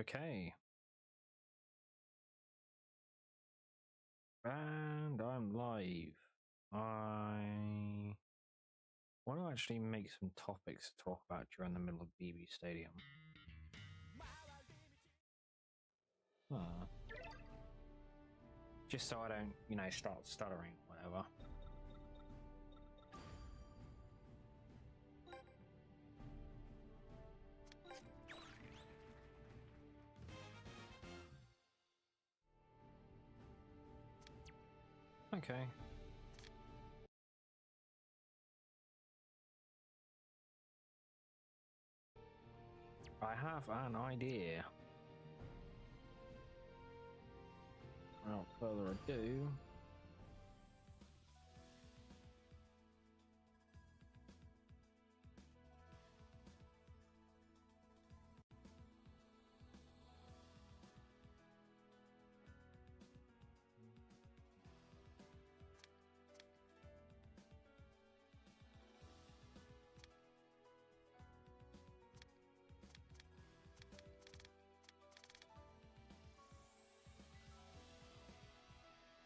Okay. And I'm live. I want to actually make some topics to talk about during the middle of BB Stadium. Just so I don't, start stuttering, whatever. Okay. I have an idea. Without further ado,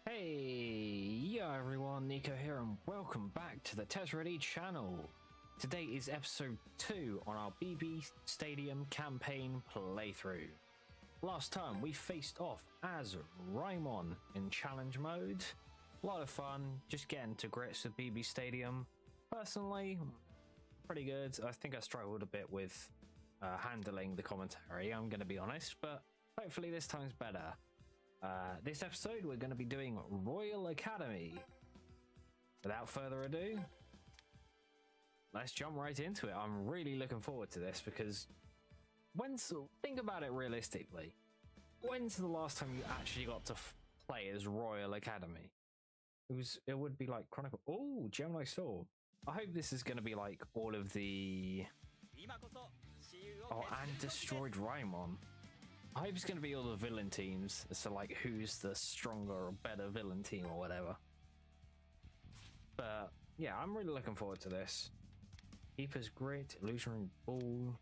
hey, everyone, Nico here and welcome back to the Tezready channel. Today is episode 2 on our BB Stadium campaign playthrough. Last time we faced off as Raimon in challenge mode. A lot of fun, just getting to grips with BB Stadium. Personally, pretty good. I think I struggled a bit with handling the commentary, I'm going to be honest, but hopefully this time's better. This episode we're going to be doing Royal Academy. Without further ado, let's jump right into it. I'm really looking forward to this because think about it realistically. When's the last time you actually got to play as Royal Academy? It would be like Chronicle. Oh, Gemini Sword. I hope this is going to be like all of the and Destroyed Raimon. I hope it's going to be all the villain teams, so like who's the stronger or better villain team or whatever. But yeah, I'm really looking forward to this. Keeper's Grit, Illusionary Ball.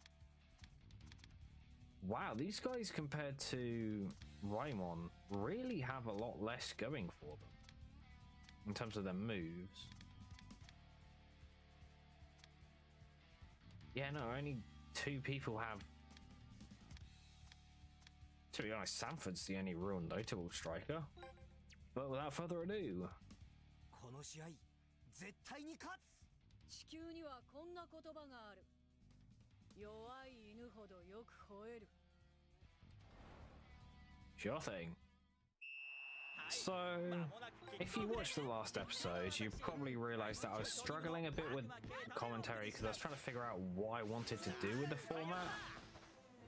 Wow, these guys compared to Raimon really have a lot less going for them in terms of their moves. Yeah, no, only 2 people have. To be honest, Sanford's the only real notable striker. But without further ado, sure thing. So, if you watched the last episode, you probably realized that I was struggling a bit with commentary because I was trying to figure out what I wanted to do with the format.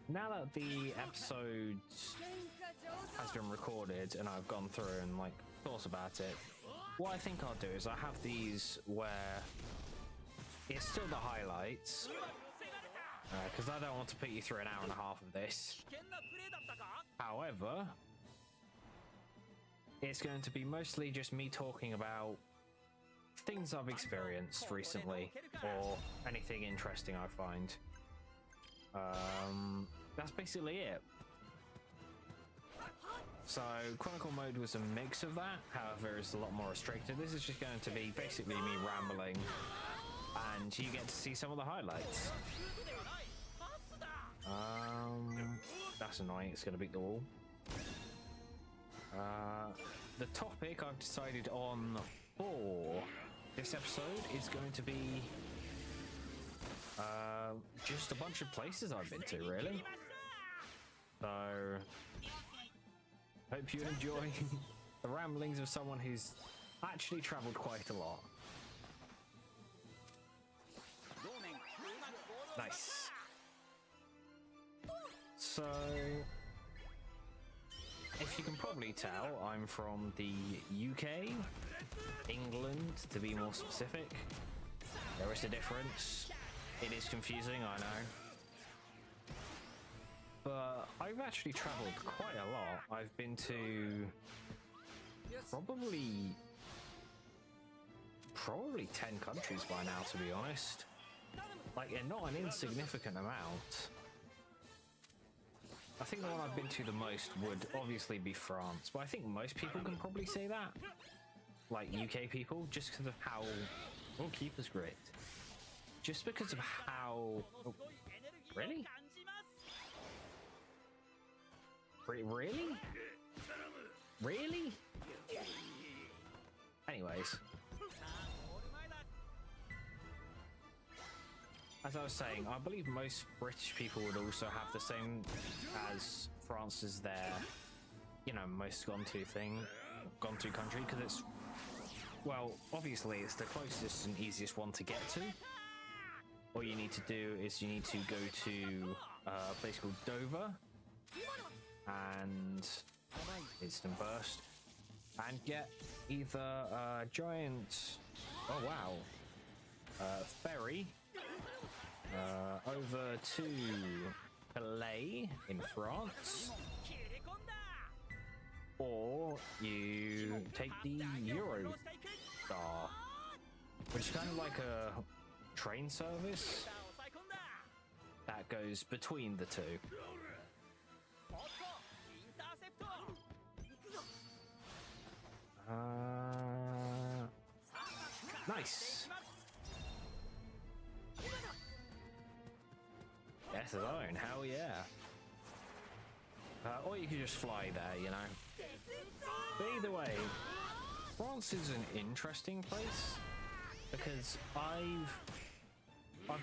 Now that the episode has been recorded and I've gone through and like thought about it, what I think I'll do is I have these where it's still the highlights, because I don't want to put you through an hour and a half of this. However, it's going to be mostly just me talking about things I've experienced recently or anything interesting I find. That's basically it. So Chronicle mode was a mix of that, however it's a lot more restricted. This is just going to be basically me rambling and you get to see some of the highlights. That's annoying, it's going to beat the wall. The topic I've decided on for this episode is going to be just a bunch of places I've been to, really. So, hope you enjoy the ramblings of someone who's actually travelled quite a lot. Nice. So, if you can probably tell, I'm from the UK, England to be more specific. There is a difference. It is confusing, I know. But I've actually travelled quite a lot. I've been to probably 10 countries by now, to be honest. Like, not an insignificant amount. I think the one I've been to the most would obviously be France, but I think most people can probably say that. Like UK people, just because of how... Oh, keeper's great. Just because of how... Oh, really? Really? Really? Anyways. As I was saying, I believe most British people would also have the same as France as their, you know, most gone to country, because it's, well, obviously it's the closest and easiest one to get to. All you need to do is you need to go to a place called Dover and instant burst and get either a giant, oh wow, ferry over to Calais in France, or you take the Eurostar, which is kind of like a train service that goes between the two. Nice. Yes, alone. Hell yeah. Or you could just fly there, you know. But either way, France is an interesting place because I've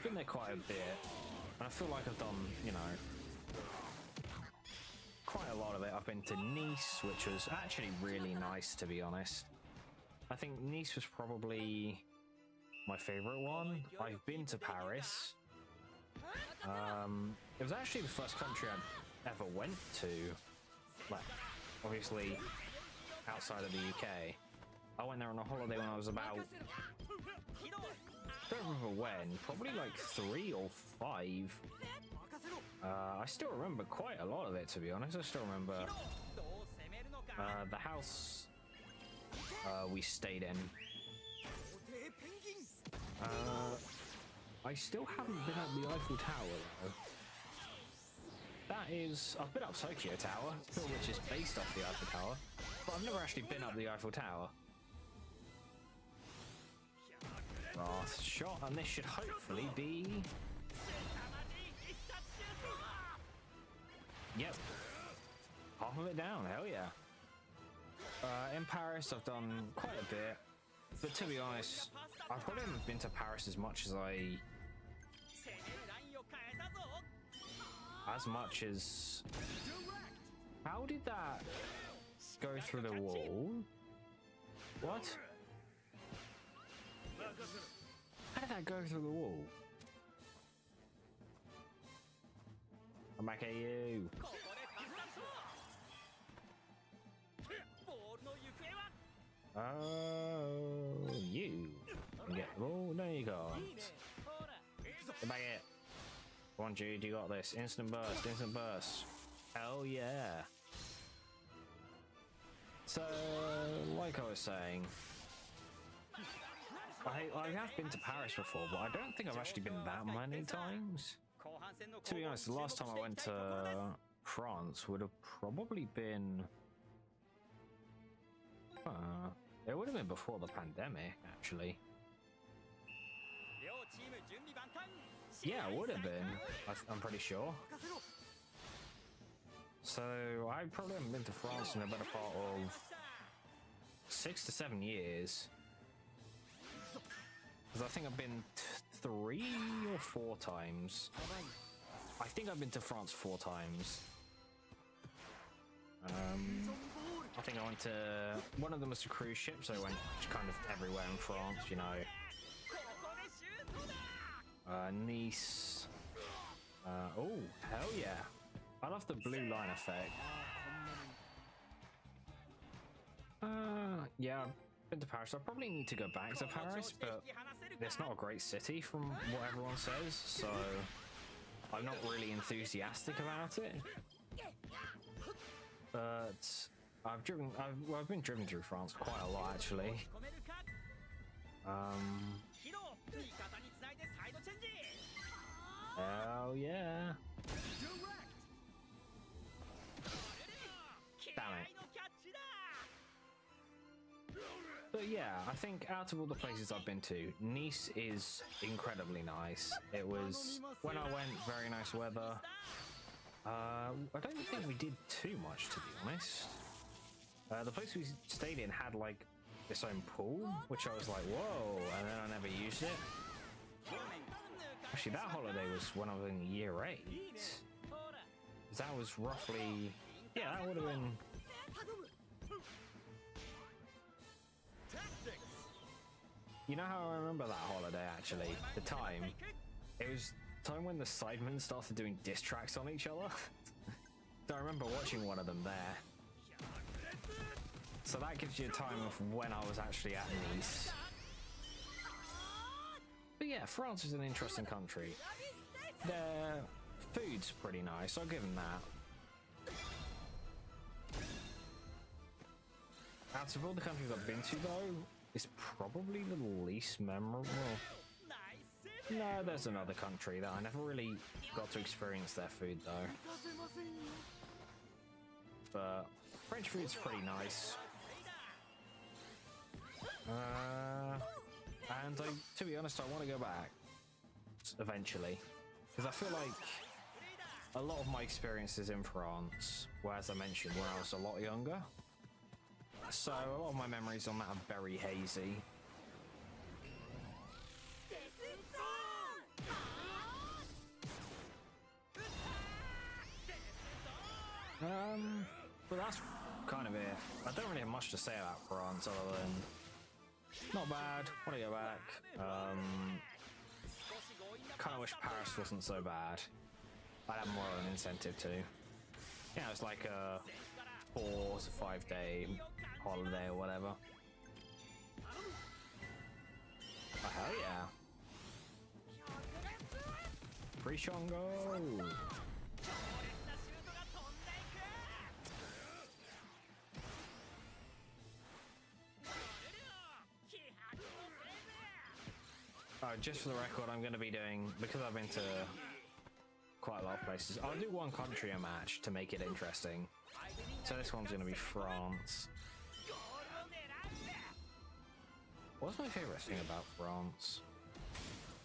been there quite a bit, and I feel like I've done, you know, quite a lot of it. I've been to Nice, which was actually really nice, to be honest. I think Nice was probably my favorite one. I've been to Paris. It was actually the first country I ever went to, like, obviously outside of the UK. I went there on a holiday when I was about, I don't remember when, probably like 3 or 5. I still remember quite a lot of it, to be honest. I still remember the house we stayed in. I still haven't been up the Eiffel Tower though. That is, I've been up Tokyo Tower, which is based off the Eiffel Tower, but I've never actually been up the Eiffel Tower. Last shot, and this should hopefully be... Yep. Half of it down, hell yeah. In Paris I've done quite a bit, but to be honest, I probably haven't been to Paris as much as How did that go through the wall? What? How did that go through the wall? I'm back at you. Oh, you can get the ball. No, you can't. Get back here. Come on, Jude, you got this. Instant burst, instant burst. Hell yeah. So, like I was saying, I have been to Paris before, but I don't think I've actually been that many times. To be honest, the last time I went to France would have probably been... it would have been before the pandemic, actually. Yeah, it would have been. I'm pretty sure. So, I probably haven't been to France in a better part of 6 to 7 years. Because I think I've been 3 or 4 times. I think I've been to France 4 times. I think I went to... One of them was a cruise ship, so I went kind of everywhere in France, you know. Nice. Oh, hell yeah. I love the blue line effect. Yeah, I've been to Paris. I probably need to go back to Paris, but it's not a great city from what everyone says, so I'm not really enthusiastic about it. But I've been driven through France quite a lot, actually. Hell yeah. But yeah, I think out of all the places I've been to, Nice is incredibly nice. It was, when I went, very nice weather. I don't think we did too much, to be honest. The place we stayed in had like its own pool, which I was like, whoa, and then I never used it. Actually, that holiday was when I was in year 8. That was roughly, yeah, that would have been. You know how I remember that holiday, actually? The time. It was time when the Sidemen started doing diss tracks on each other. So I remember watching one of them there. So that gives you a time of when I was actually at Nice. But yeah, France is an interesting country. Their food's pretty nice, I'll give them that. Out of all the countries I've been to, though, it's probably the least memorable. No, there's another country that I never really got to experience their food, though. But French food's pretty nice. And to be honest, I want to go back eventually, because I feel like a lot of my experiences in France were, as I mentioned, when I was a lot younger. So a lot of my memories on that are very hazy. But that's kind of it. I don't really have much to say about France other than not bad. Want to go back. Kind of wish Paris wasn't so bad. I'd have more of an incentive to. Yeah, it's like a 4 to 5 day holiday or whatever. Oh, hell yeah. Free Shongo! Just for the record, I'm going to be doing, because I've been to quite a lot of places, I'll do one country a match to make it interesting. So this one's going to be France. What's my favourite thing about France?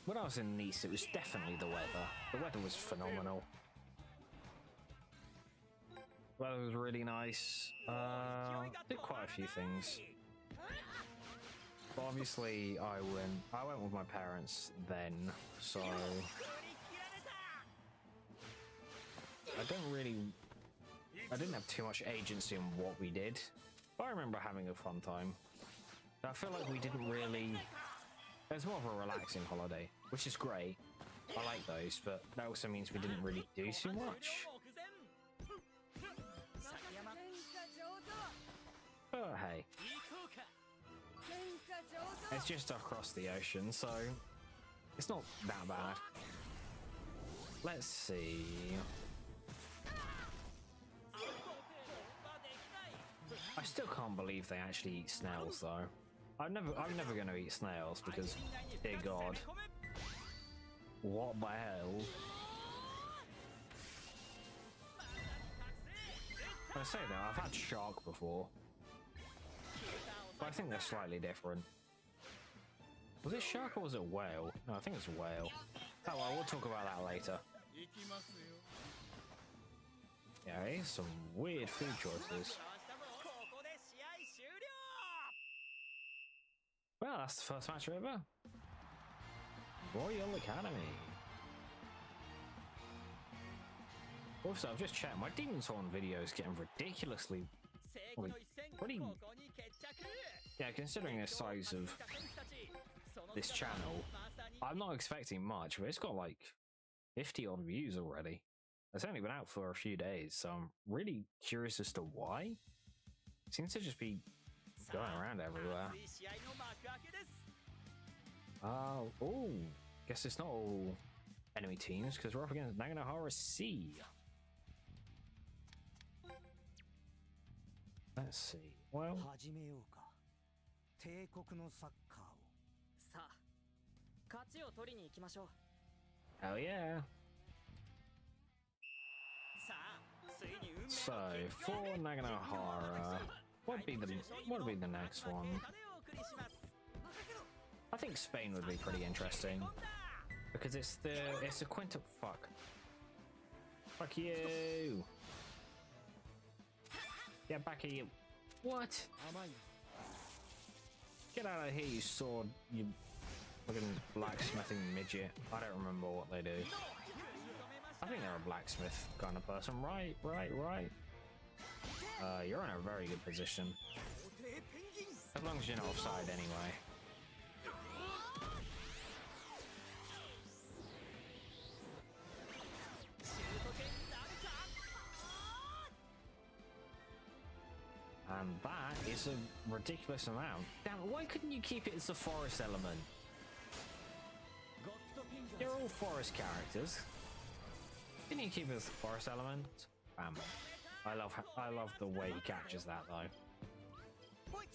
When I was in Nice, it was definitely the weather. The weather was phenomenal. The weather was really nice. Did quite a few things. But obviously, I went with my parents then, so I didn't have too much agency in what we did, but I remember having a fun time. I feel like we didn't really. It was more of a relaxing holiday, which is great. I like those, but that also means we didn't really do too much. But hey. It's just across the ocean, so it's not that bad. Let's see. I still can't believe they actually eat snails, though. I'm never going to eat snails because, dear God, what the hell? I say that I've had shark before, but I think they're slightly different. Was it shark or was it whale? No, I think it's whale. Oh well, we'll talk about that later. Yeah, here's some weird food choices. Well, that's the first match ever. Royal Academy. Also, I've just checked, my Demon's Horn video is getting ridiculously, pretty, yeah, considering the size of this channel, I'm not expecting much, but it's got like 50 odd views already. It's only been out for a few days, so I'm really curious as to why. It seems to just be going around everywhere. Oh, guess it's not all enemy teams because we're up against Naganohara C. Let's see. Well, hell yeah. So for Naganohara, what would be the next one? I think Spain would be pretty interesting because it's a quinta. Fuck you. Get back at you. What? Get out of here, you sword, you fucking blacksmithing midget. I don't remember what they do. I think they're a blacksmith kind of person. Right. You're in a very good position. As long as you're not offside anyway. And that is a ridiculous amount. Damn, why couldn't you keep it as the forest element? You're all forest characters. Didn't you keep it as the forest element? Bam. I love the way he catches that though.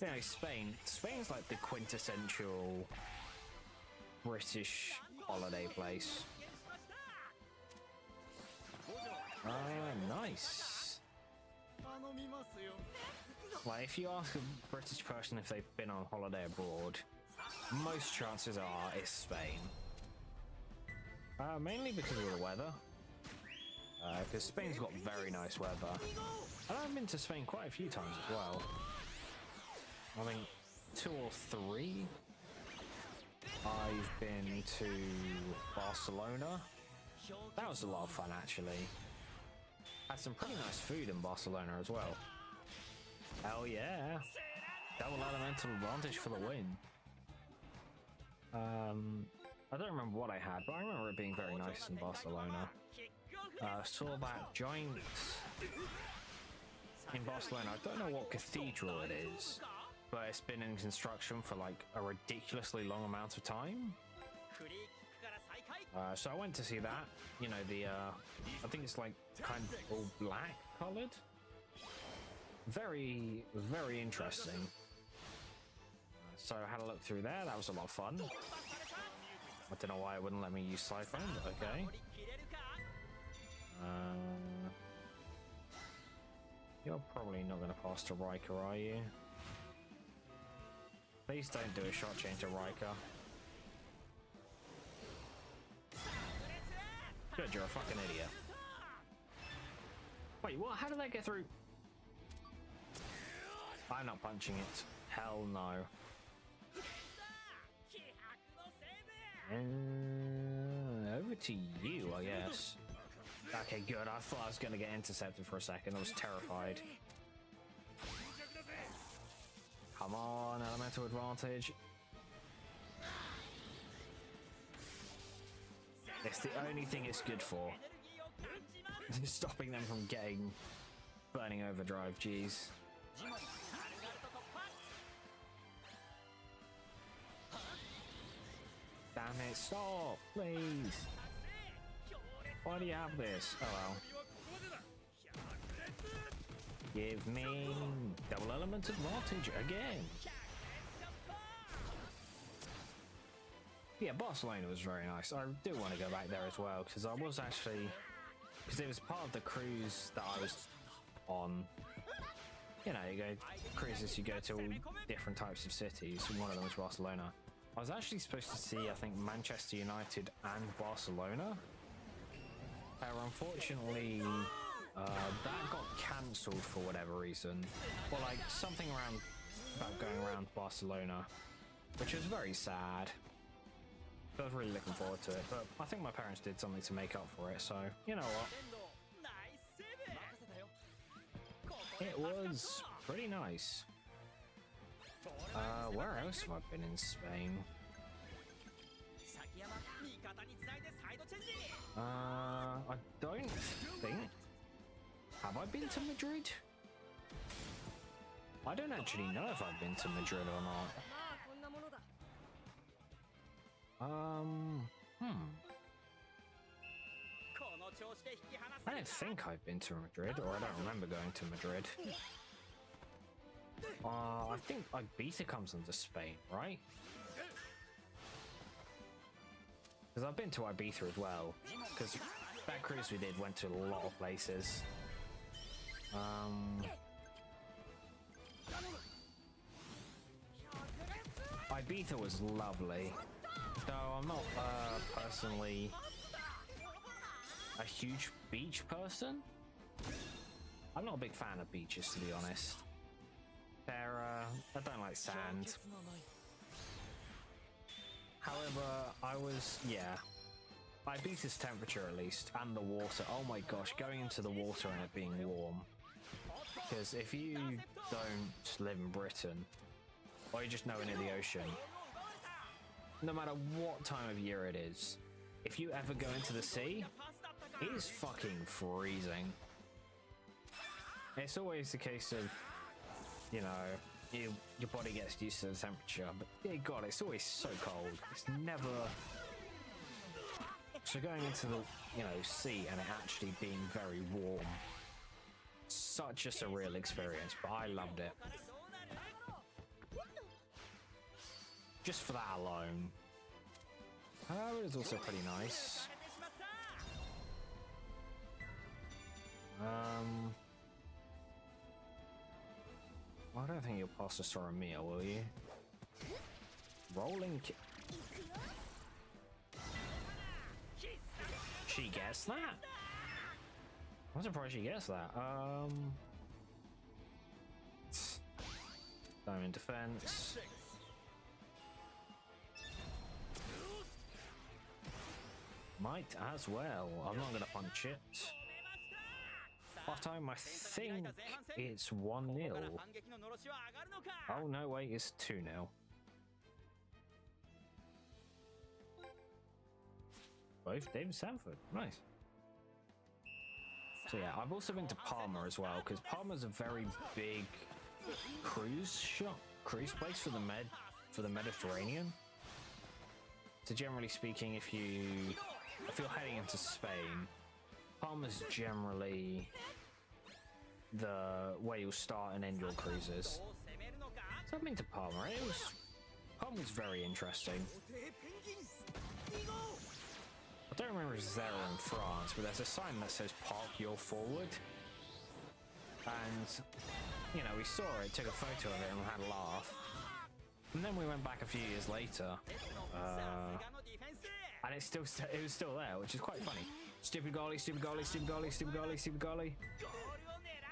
You know, Spain's like the quintessential British holiday place. Ah, nice. Like, if you ask a British person if they've been on holiday abroad, most chances are it's Spain. Mainly because of the weather. Because Spain's got very nice weather. And I've been to Spain quite a few times as well. I think 2 or 3. I've been to Barcelona. That was a lot of fun actually. Had some pretty nice food in Barcelona as well. Hell yeah. Double elemental advantage for the win. I don't remember what I had, but I remember it being very nice in Barcelona. Saw that giant in Barcelona. I don't know what cathedral it is, but it's been in construction for like a ridiculously long amount of time. So I went to see that. You know, I think it's like kind of all black colored. Very, very interesting. So I had a look through there. That was a lot of fun. I don't know why it wouldn't let me use Siphon, but okay. You're probably not going to pass to Riker, are you? Please don't do a shot change to Riker. Good, you're a fucking idiot. Wait, what? How did that get through? I'm not punching it. Hell no. Over to you, I guess. Okay, good. I thought I was going to get intercepted for a second. I was terrified. Come on, elemental advantage. It's the only thing it's good for. Stopping them from getting burning overdrive, jeez. Damn it, stop, please. Why do you have this? Oh well. Give me double element advantage again. Yeah, Barcelona was very nice. I do want to go back there as well, because I was actually... Because it was part of the cruise that I was on. You know, you go cruises, you go to all different types of cities, and one of them was Barcelona. I was actually supposed to see, I think, Manchester United and Barcelona. Unfortunately, that got cancelled for whatever reason. Or like something around about going around Barcelona, which was very sad. I was really looking forward to it, but I think my parents did something to make up for it, so you know what? It was pretty nice. Where else have I been in Spain? I don't think... Have I been to Madrid? I don't actually know if I've been to Madrid or not. I don't think I've been to Madrid, or I don't remember going to Madrid. I think Ibiza comes into Spain, right? Because I've been to Ibiza as well. Because that cruise we did went to a lot of places. Ether was lovely, though I'm not personally a huge beach person. I'm not a big fan of beaches, to be honest. They're I don't like sand. However, I beat his temperature at least, and the water. Oh my gosh, going into the water and it being warm. Because if you don't live in Britain, or you just know near the ocean, no matter what time of year it is, if you ever go into the sea, it is fucking freezing. It's always the case of, you know, your body gets used to the temperature, but dear God, it's always so cold. It's never... So going into the, you know, sea and it actually being very warm, such a surreal experience, but I loved it. Just for that alone. It was also pretty nice. I don't think you'll pass the Soramia, will you? Rolling kick. She gets that? I'm surprised she gets that. Diamond defense. Might as well. I'm not gonna punch it. Half time, I think it's 1-0. Oh no, wait, it's 2-0. Both David Sanford, nice. So yeah, I've also been to Palma as well, because Palma's a very big cruise place for the Mediterranean. So generally speaking, if you're heading into Spain, Palma's generally where you'll start and end your cruises. So I've been to Palma. Palma's very interesting. I don't remember if it's there or in France, but there's a sign that says "Park Your Forward," and you know, we saw it, took a photo of it, and we had a laugh. And then we went back a few years later, and it was still there, which is quite funny. Stupid goalie, stupid goalie, stupid goalie, stupid goalie, stupid goalie.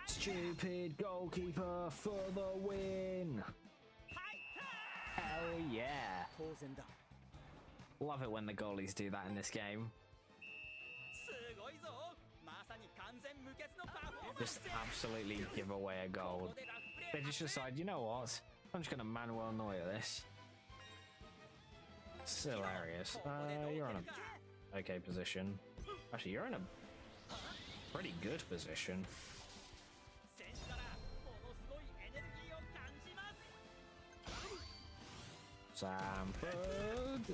Stupid goalkeeper for the win! Hell yeah! Love it when the goalies do that in this game. Just absolutely give away a goal. They just decide, you know what? I'm just gonna manual annoy at this. It's hilarious. You're on a okay position. Actually, you're in a pretty good position. Sanford.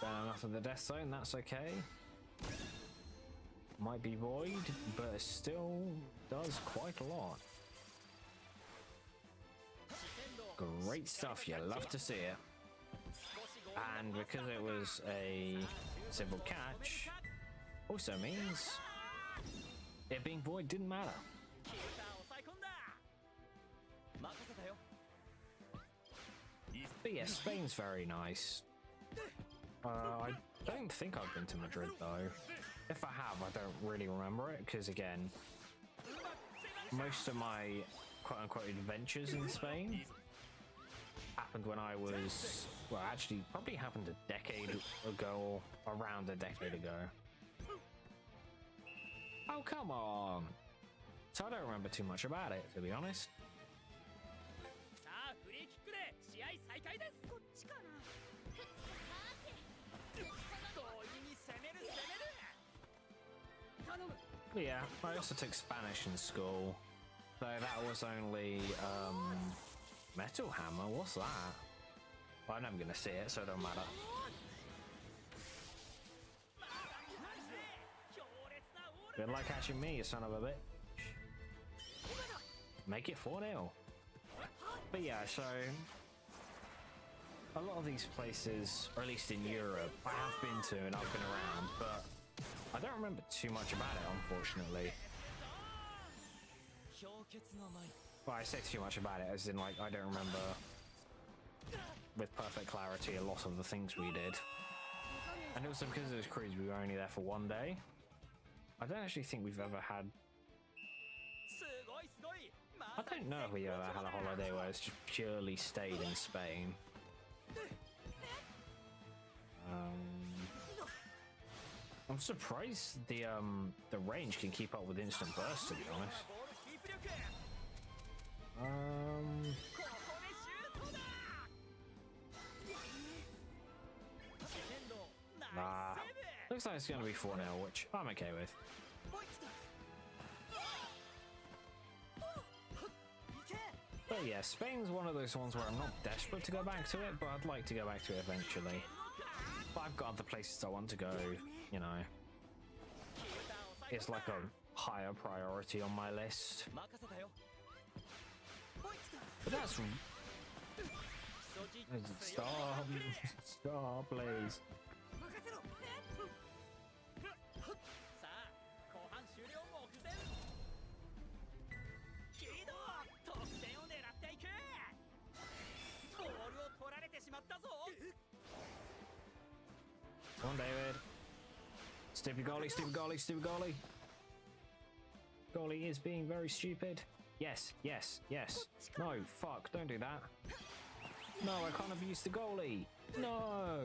Done enough of the death zone, that's okay. Might be void, but it still does quite a lot. Great stuff, you love to see it. And because it was a simple catch, also means it being void didn't matter. But yeah, Spain's very nice. I don't think I've been to Madrid though. If I have, I don't really remember it, because again, most of my quote-unquote adventures in Spain happened when I was, well, actually probably happened a decade ago, or around a decade ago. Oh, come on! So I don't remember too much about it, to be honest. But yeah, I also took Spanish in school, though that was only Metal Hammer. What's that? Well, I'm never gonna see it, so it don't matter. Good luck catching me, you son of a bitch. Make it 4-0. But yeah, so a lot of these places, or at least in Europe, I have been to and I've been around, but I don't remember too much about it, unfortunately. Well, I say too much about it, as in, like, I don't remember with perfect clarity a lot of the things we did. And also because it was cruise, we were only there for one day. I don't actually think we've ever had... I don't know if we ever had a holiday where it's just purely stayed in Spain. I'm surprised the range can keep up with instant burst, to be honest. Nah. Looks like it's going to be 4-0, which I'm okay with. But yeah, Spain's one of those ones where I'm not desperate to go back to it, but I'd like to go back to it eventually. But I've got other places I want to go, you know. It's like a higher priority on my list. But that's... Stop! Stop, please. Come on, David. Stupid goalie, stupid goalie, stupid goalie. Goalie is being very stupid. Yes, yes, yes. No, fuck, don't do that. No, I can't abuse the goalie. No.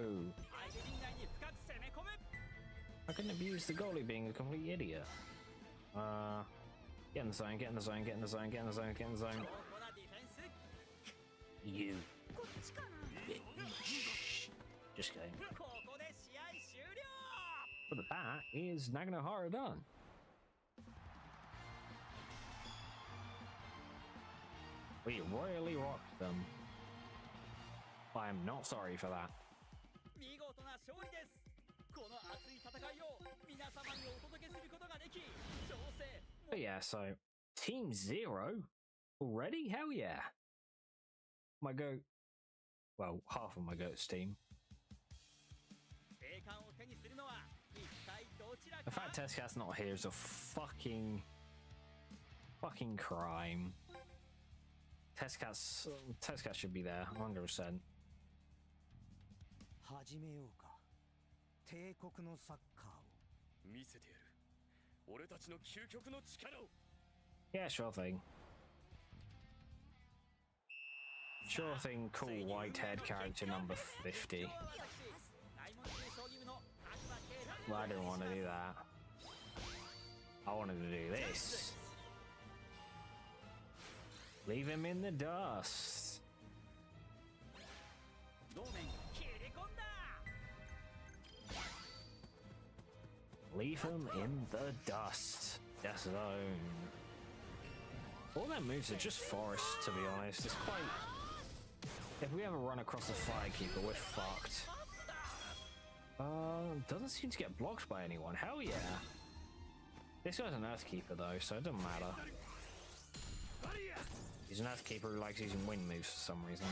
I couldn't abuse the goalie being a complete idiot. Get in the zone, get in the zone, get in the zone, get in the zone, get in the zone. You. Just kidding. But that is Naganohara done. We royally rocked them. I am not sorry for that. But yeah, so Team 0 already? Hell yeah. My goat, well, half of my goat's team. The fact Teskat's not here is a fucking crime. Tescat should be there, 100%. Yeah, sure thing. Sure thing, cool whitehead character number 50. Well, I didn't want to do that. I wanted to do this. Leave him in the dust. Leave him in the dust. Yes, zone. All their moves are just forest, to be honest. It's quite... If we ever run across a Firekeeper, we're fucked. Doesn't seem to get blocked by anyone. Hell yeah. This guy's an Earthkeeper though, so it doesn't matter. He's an Earthkeeper who likes using wind moves for some reason.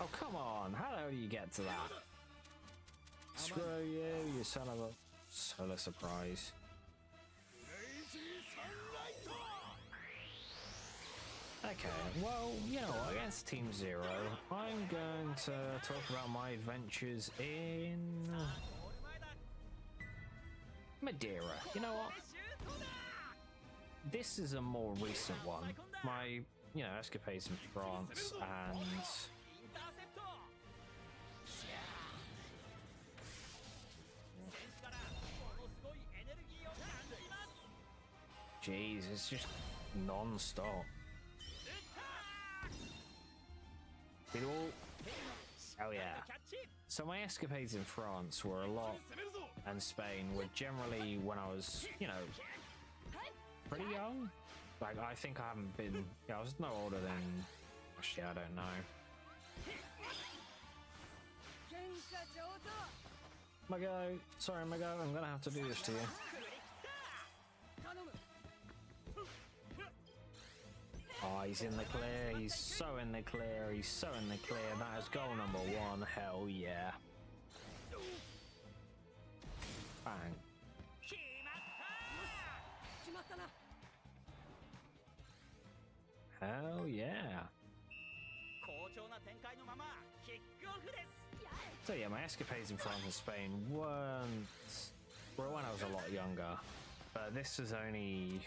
Oh come on, how the hell do you get to that? Screw you, you son of a solar surprise. Okay, well, you know, against Team 0, I'm going to talk about my adventures in Madeira. You know what? This is a more recent one. My, you know, escapades in France and... Jeez, it's just non-stop. Oh yeah. So my escapades in France were a lot, and Spain were generally when I was, you know, pretty young. Like, I think I haven't been, yeah, I was no older than, actually, I don't know. Mago, sorry Mago, I'm gonna have to do this to you. Oh, he's in the clear, he's so in the clear, he's so in the clear. That is goal number 1, hell yeah. Oh yeah. So yeah, my escapades in France and Spain weren't well when I was a lot younger, but this was only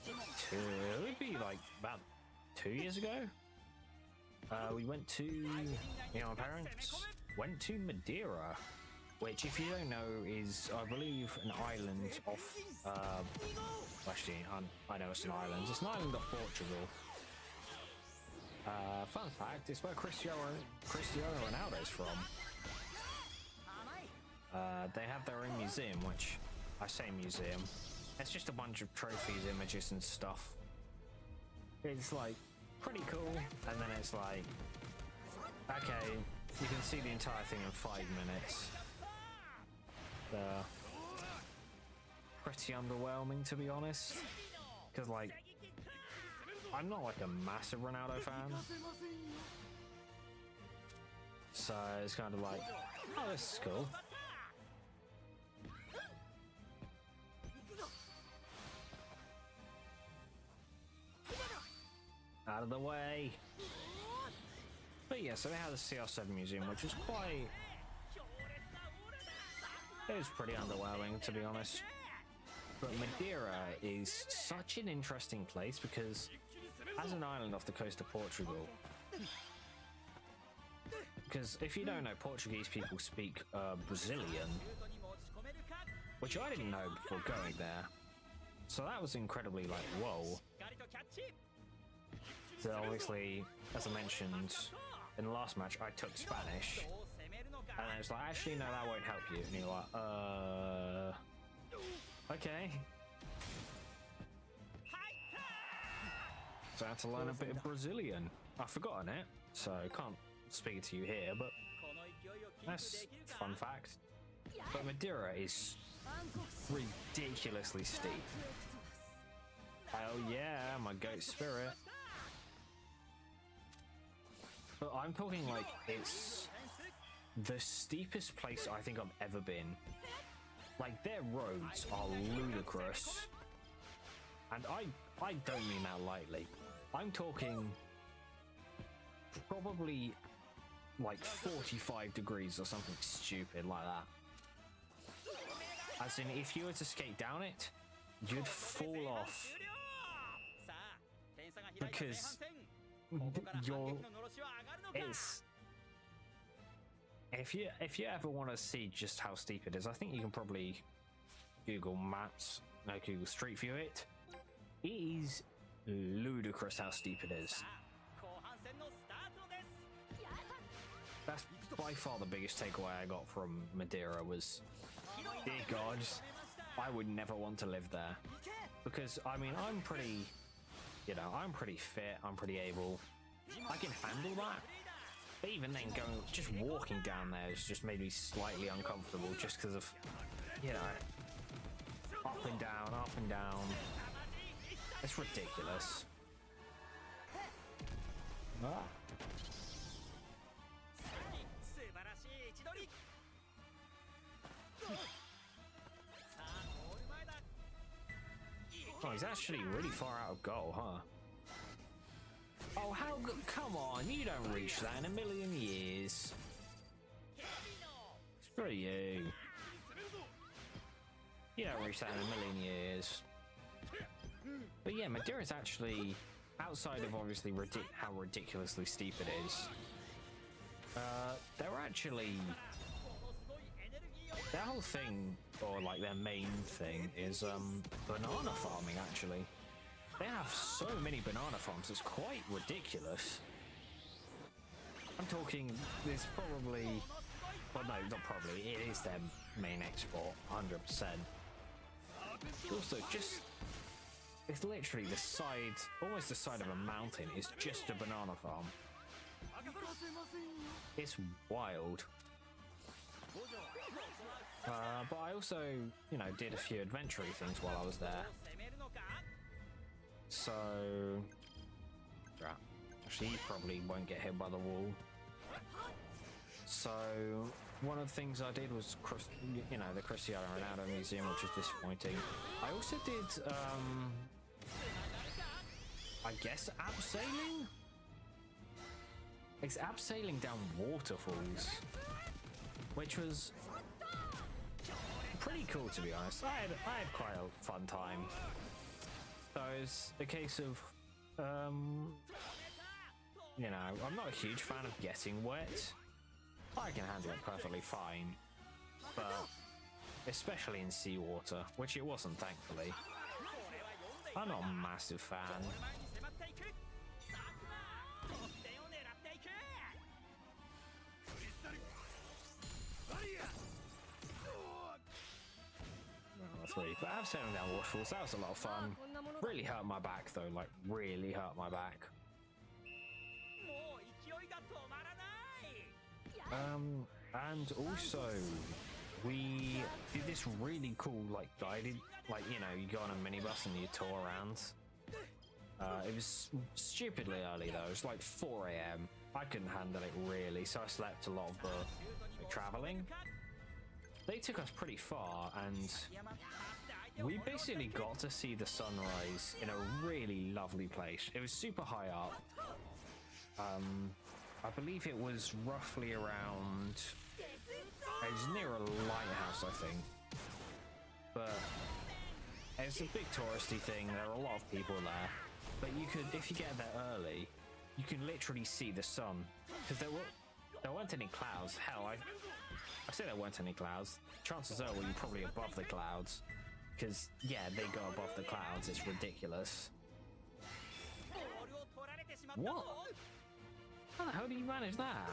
it would be like about 2 years ago. We went to, my parents went to Madeira, which, if you don't know, is, I believe, an island off, actually, I know it's an island. It's an island off Portugal. Fun fact, it's where Cristiano Ronaldo is from. They have their own museum, which, I say museum, it's just a bunch of trophies, images and stuff. It's like pretty cool, and then it's like, okay, you can see the entire thing in 5 minutes. Pretty underwhelming, to be honest, because like I'm not like a massive Ronaldo fan, so it's kind of like, oh, this is cool. Out of the way. But yeah, so they had the CR7 museum, which is quite, it was pretty underwhelming, to be honest. But Madeira is such an interesting place because as an island off the coast of Portugal, because if you don't know, Portuguese people speak Brazilian, which I didn't know before going there. So that was incredibly like, whoa. So obviously, as I mentioned in the last match, I took Spanish, and I was like, actually, no, that won't help you. And you're like, okay. So I had to learn a bit of Brazilian. I've forgotten it, so I can't speak it to you here, but that's a fun fact. But Madeira is ridiculously steep. Oh yeah, my goat spirit. But I'm talking like it's the steepest place I think I've ever been. Like, their roads are ludicrous. And I don't mean that lightly. I'm talking probably like 45 degrees or something stupid like that. As in, if you were to skate down it, you'd fall off. Because it's, if you ever want to see just how steep it is, I think you can probably Google Street View it. It is ludicrous how steep it is. That's by far the biggest takeaway I got from Madeira was, dear God, I would never want to live there. Because, I mean, I'm pretty fit, I'm pretty able. I can handle that. But even then, just walking down there has just made me slightly uncomfortable just because of, up and down, up and down. It's ridiculous. Ah. Oh, he's actually really far out of goal, huh? Oh, how good? Come on, you don't reach that in a million years. Screw you. You don't reach that in a million years. But yeah, Madeira is actually, outside of obviously how ridiculously steep it is, they're actually, their whole thing, or like their main thing, is banana farming, actually. They have so many banana farms, it's quite ridiculous. I'm talking, there's probably, well no, not probably, it is their main export, 100%. Also, just, it's literally the side, almost the side of a mountain is just a banana farm. It's wild. But I also, did a few adventure-y things while I was there. So, actually, he probably won't get hit by the wall. So, one of the things I did was, the Cristiano Ronaldo Museum, which is disappointing. I also did, I guess abseiling? It's abseiling down waterfalls, which was pretty cool, to be honest. I had quite a fun time. So it's a case of, you know, I'm not a huge fan of getting wet. I can handle it perfectly fine, but especially in seawater, which it wasn't, thankfully. I'm not a massive fan. But I've sailing down waterfalls, that was a lot of fun. Really hurt my back though, like really hurt my back. And also we did this really cool like guided, like, you know, you go on a minibus and you tour around. It was stupidly early though, it was like 4 AM. I couldn't handle it really, so I slept a lot of the traveling. They took us pretty far and we basically got to see the sunrise in a really lovely place. It was super high up. I believe it was roughly around, it was near a lighthouse, I think. But it's a big touristy thing, there are a lot of people there. But you could, if you get there early, you can literally see the sun. Because there weren't any clouds. Hell, I say there weren't any clouds. Chances are you're probably above the clouds. Because, yeah, they go above the clouds. It's ridiculous. What? How the hell do you manage that?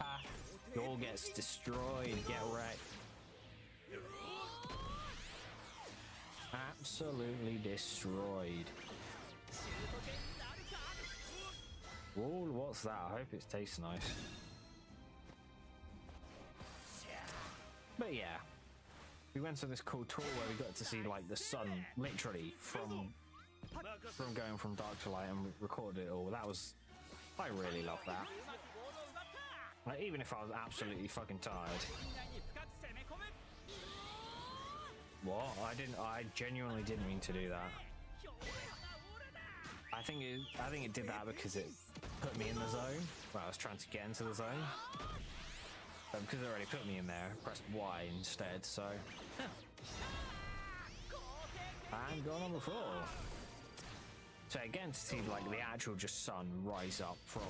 Ah, it all gets destroyed. Get wrecked. Absolutely destroyed. Whoa, what's that? I hope it tastes nice. But yeah, we went to this cool tour where we got to see like the sun literally from going from dark to light, and we recorded it all. That was, I really love that. Like, even if I was absolutely fucking tired. What? I genuinely didn't mean to do that. I think it did that because it put me in the zone. Well, I was trying to get into the zone. But because it already put me in there, I pressed Y instead, so... And gone on the floor. So again, to see like the actual just sun rise up from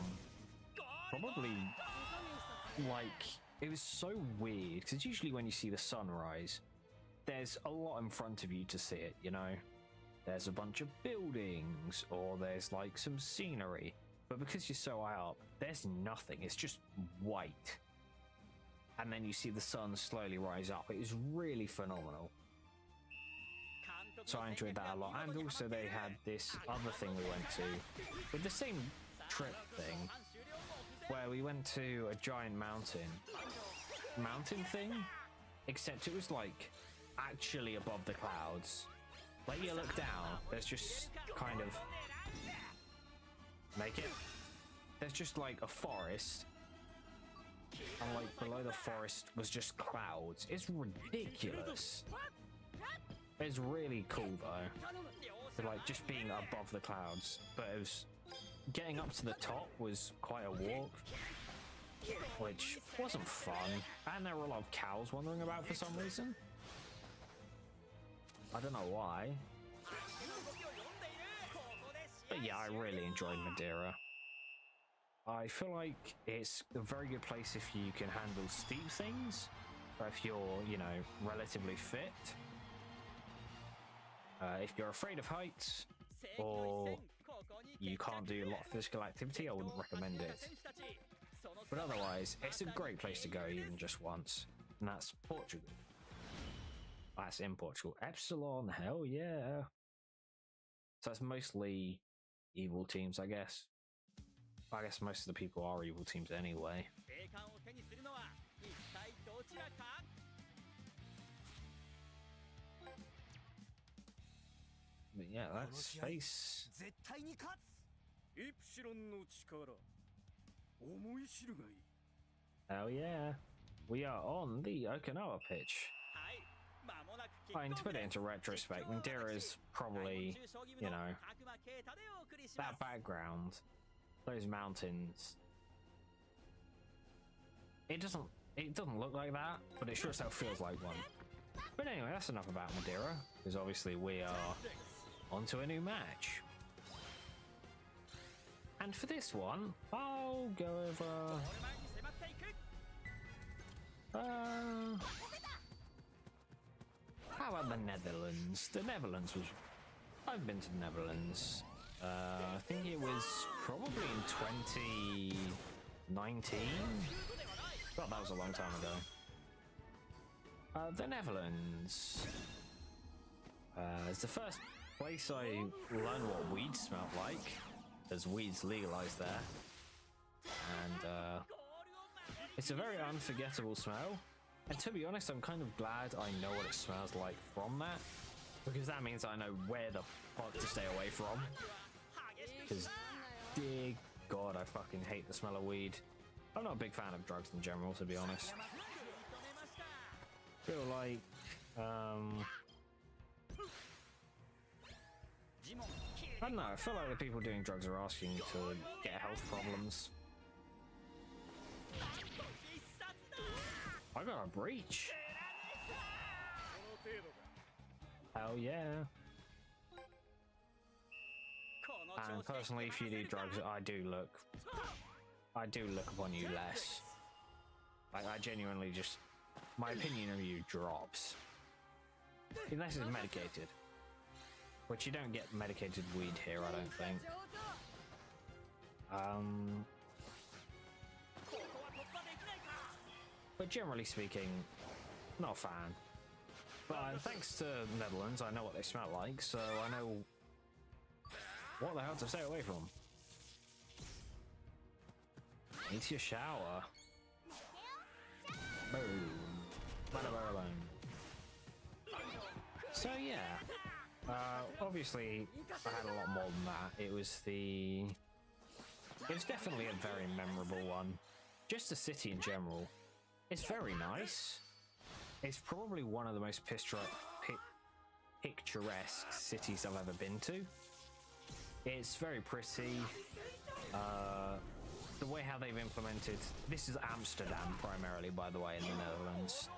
probably like, it was so weird because usually when you see the sunrise, there's a lot in front of you to see it, you know. There's a bunch of buildings or there's like some scenery, but because you're so high up, there's nothing. It's just white, and then you see the sun slowly rise up. It is really phenomenal. So I enjoyed that a lot. And also they had this other thing we went to with the same trip thing, where we went to a giant mountain thing, except it was like actually above the clouds. Like, you look down, there's just kind of there's just like a forest, and like below the forest was just clouds. It's ridiculous. It's really cool though, like just being above the clouds. But it was, getting up to the top was quite a walk, which wasn't fun, and there were a lot of cows wandering about for some reason. I don't know why. But yeah, I really enjoyed Madeira. I feel like it's a very good place if you can handle steep things, or if you're, you know, relatively fit. If you're afraid of heights, or you can't do a lot of physical activity, I wouldn't recommend it. But otherwise, it's a great place to go even just once, and that's Portugal. That's in Portugal. Epsilon, hell yeah. So it's mostly evil teams, I guess. I guess most of the people are evil teams anyway. But yeah, let's face. Hell yeah. We are on the Okinawa pitch. I mean, to put it into retrospect, Madeira is probably, you know, that background, those mountains. It doesn't look like that, but it sure as hell feels like one. But anyway, that's enough about Madeira, because obviously we are onto a new match. And for this one, I'll go over. How about the Netherlands? The Netherlands was. I've been to the Netherlands. I think it was probably in 2019. God, that was a long time ago. The Netherlands is the first place I learned what weed smelled like, as weed's legalized there, and it's a very unforgettable smell. And to be honest, I'm kind of glad I know what it smells like from that, because that means I know where the fuck to stay away from. Because, dear God, I fucking hate the smell of weed. I'm not a big fan of drugs in general, to be honest. I feel like, I don't know, I feel like the people doing drugs are asking to get health problems. I got a breach. Hell yeah. And personally, if you do drugs, I do look upon you less. I genuinely just, my opinion of you drops. Unless it's medicated. Which you don't get medicated weed here, I don't think. But generally speaking, not a fan. But thanks to Netherlands, I know what they smell like, so I know what the hell to stay away from. Need to shower. Boom. Bada bada boom. So yeah, obviously I had a lot more than that. It was definitely a very memorable one. Just the city in general. It's very nice. It's probably one of the most picturesque cities I've ever been to. It's very pretty. The way how they've implemented... This is Amsterdam primarily, by the way, in the Netherlands.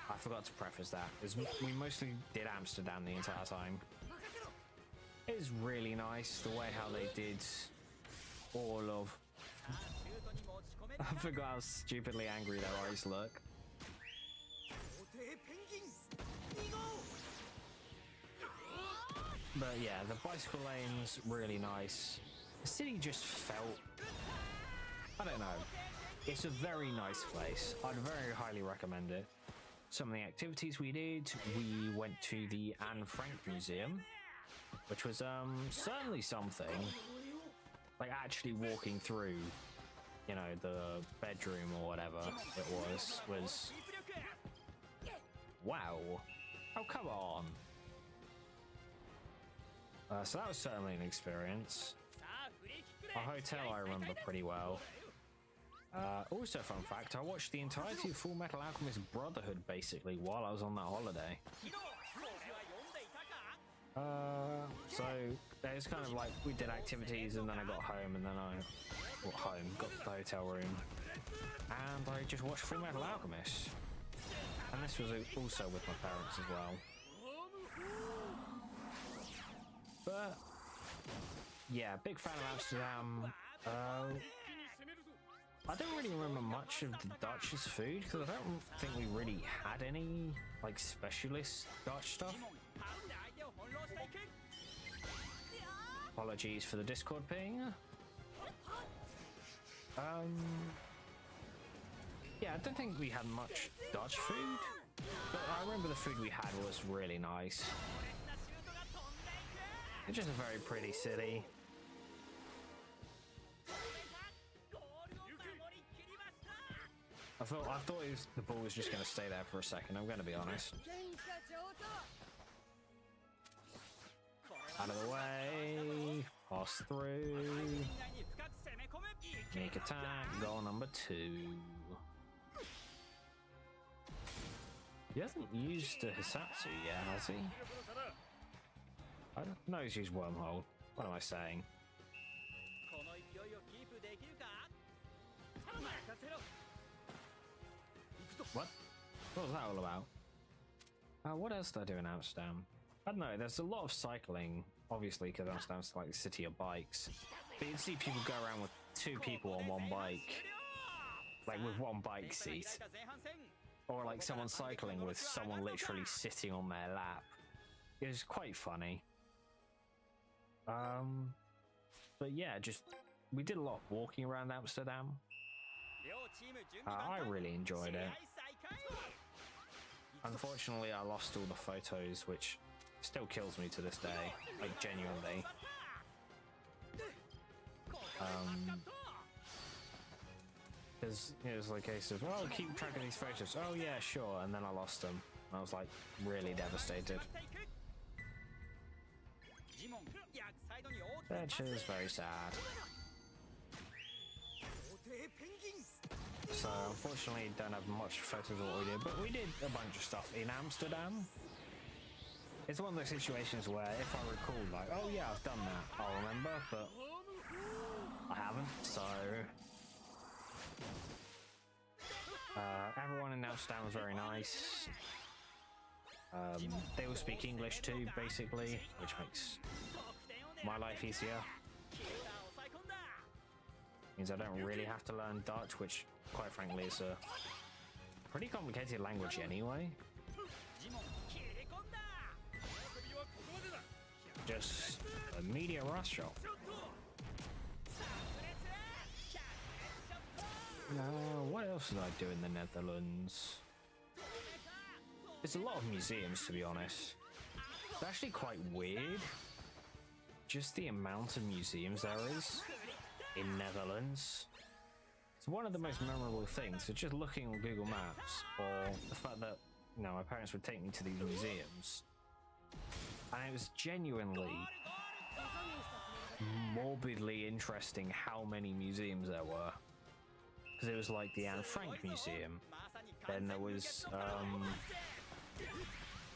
I forgot to preface that, because we mostly did Amsterdam the entire time. It was really nice, the way how they did all of... I forgot how stupidly angry their eyes look. But yeah, the bicycle lane's really nice. The city just felt... I don't know. It's a very nice place. I'd very highly recommend it. Some of the activities we did, we went to the Anne Frank Museum, which was certainly something. Like actually walking through, you know, the bedroom or whatever it was wow. Oh, come on. So that was certainly an experience. Our hotel I remember pretty well. Also, fun fact, I watched the entirety of Full Metal Alchemist Brotherhood basically while I was on that holiday. So it's kind of like we did activities and then I got home and then got to the hotel room and I just watched Full Metal Alchemist. And this was also with my parents as well. But yeah, big fan of Amsterdam. I don't really remember much of the Dutch's food because I don't think we really had any like specialist Dutch stuff. Apologies for the Discord ping. Yeah, I don't think we had much Dutch food, but I remember the food we had was really nice. It's just a very pretty city. I thought the ball was just going to stay there for a second, I'm going to be honest. Out of the way, pass through, sneak attack, goal number 2. He hasn't used the Hisatsu yet, has he? I don't know he's used Wormhole. What am I saying? What? What was that all about? What else did I do in Amsterdam? I don't know, there's a lot of cycling, obviously, because Amsterdam's like the city of bikes. But you can see people go around with 2 people on one bike. Like with one bike seat. Or like someone cycling with someone literally sitting on their lap. It was quite funny. But yeah, we did a lot of walking around Amsterdam. I really enjoyed it. Unfortunately, I lost all the photos, which still kills me to this day, like genuinely. Because it was like a case of, oh, keep track of these photos. Oh yeah, sure. And then I lost them. I was like really devastated. Which is very sad. So unfortunately don't have much photos of what we did, but we did a bunch of stuff in Amsterdam. It's one of those situations where if I recall like, oh yeah, I've done that, I'll remember, but I haven't, so... everyone in Amsterdam was very nice. They all speak English too, basically, which makes my life easier. Means I don't really have to learn Dutch, which, quite frankly, is a pretty complicated language anyway. Just a media rush shot. What else did I do in the Netherlands? There's a lot of museums, to be honest. It's actually quite weird, just the amount of museums there is in Netherlands. It's one of the most memorable things. So just looking on Google Maps, or the fact that, you know, my parents would take me to these museums, and it was genuinely morbidly interesting how many museums there were. Because it was like the Anne Frank Museum, then there was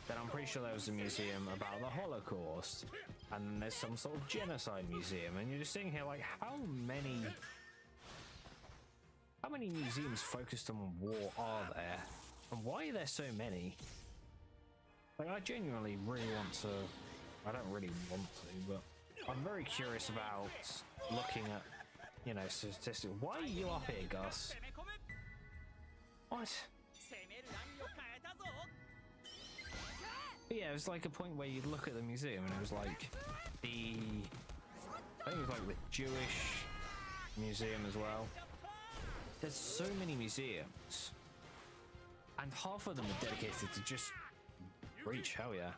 then I'm pretty sure there was a museum about the Holocaust, and then there's some sort of genocide museum, and you're just sitting here like, how many museums focused on war are there, and why are there so many? Like, I genuinely really want to, I don't really want to, but I'm very curious about looking at, you know, statistics. Why are you up here, Gus? What? But yeah, it was like a point where you'd look at the museum and it was like I think it was like the Jewish museum as well. There's so many museums, and half of them are dedicated to just breach, hell yeah,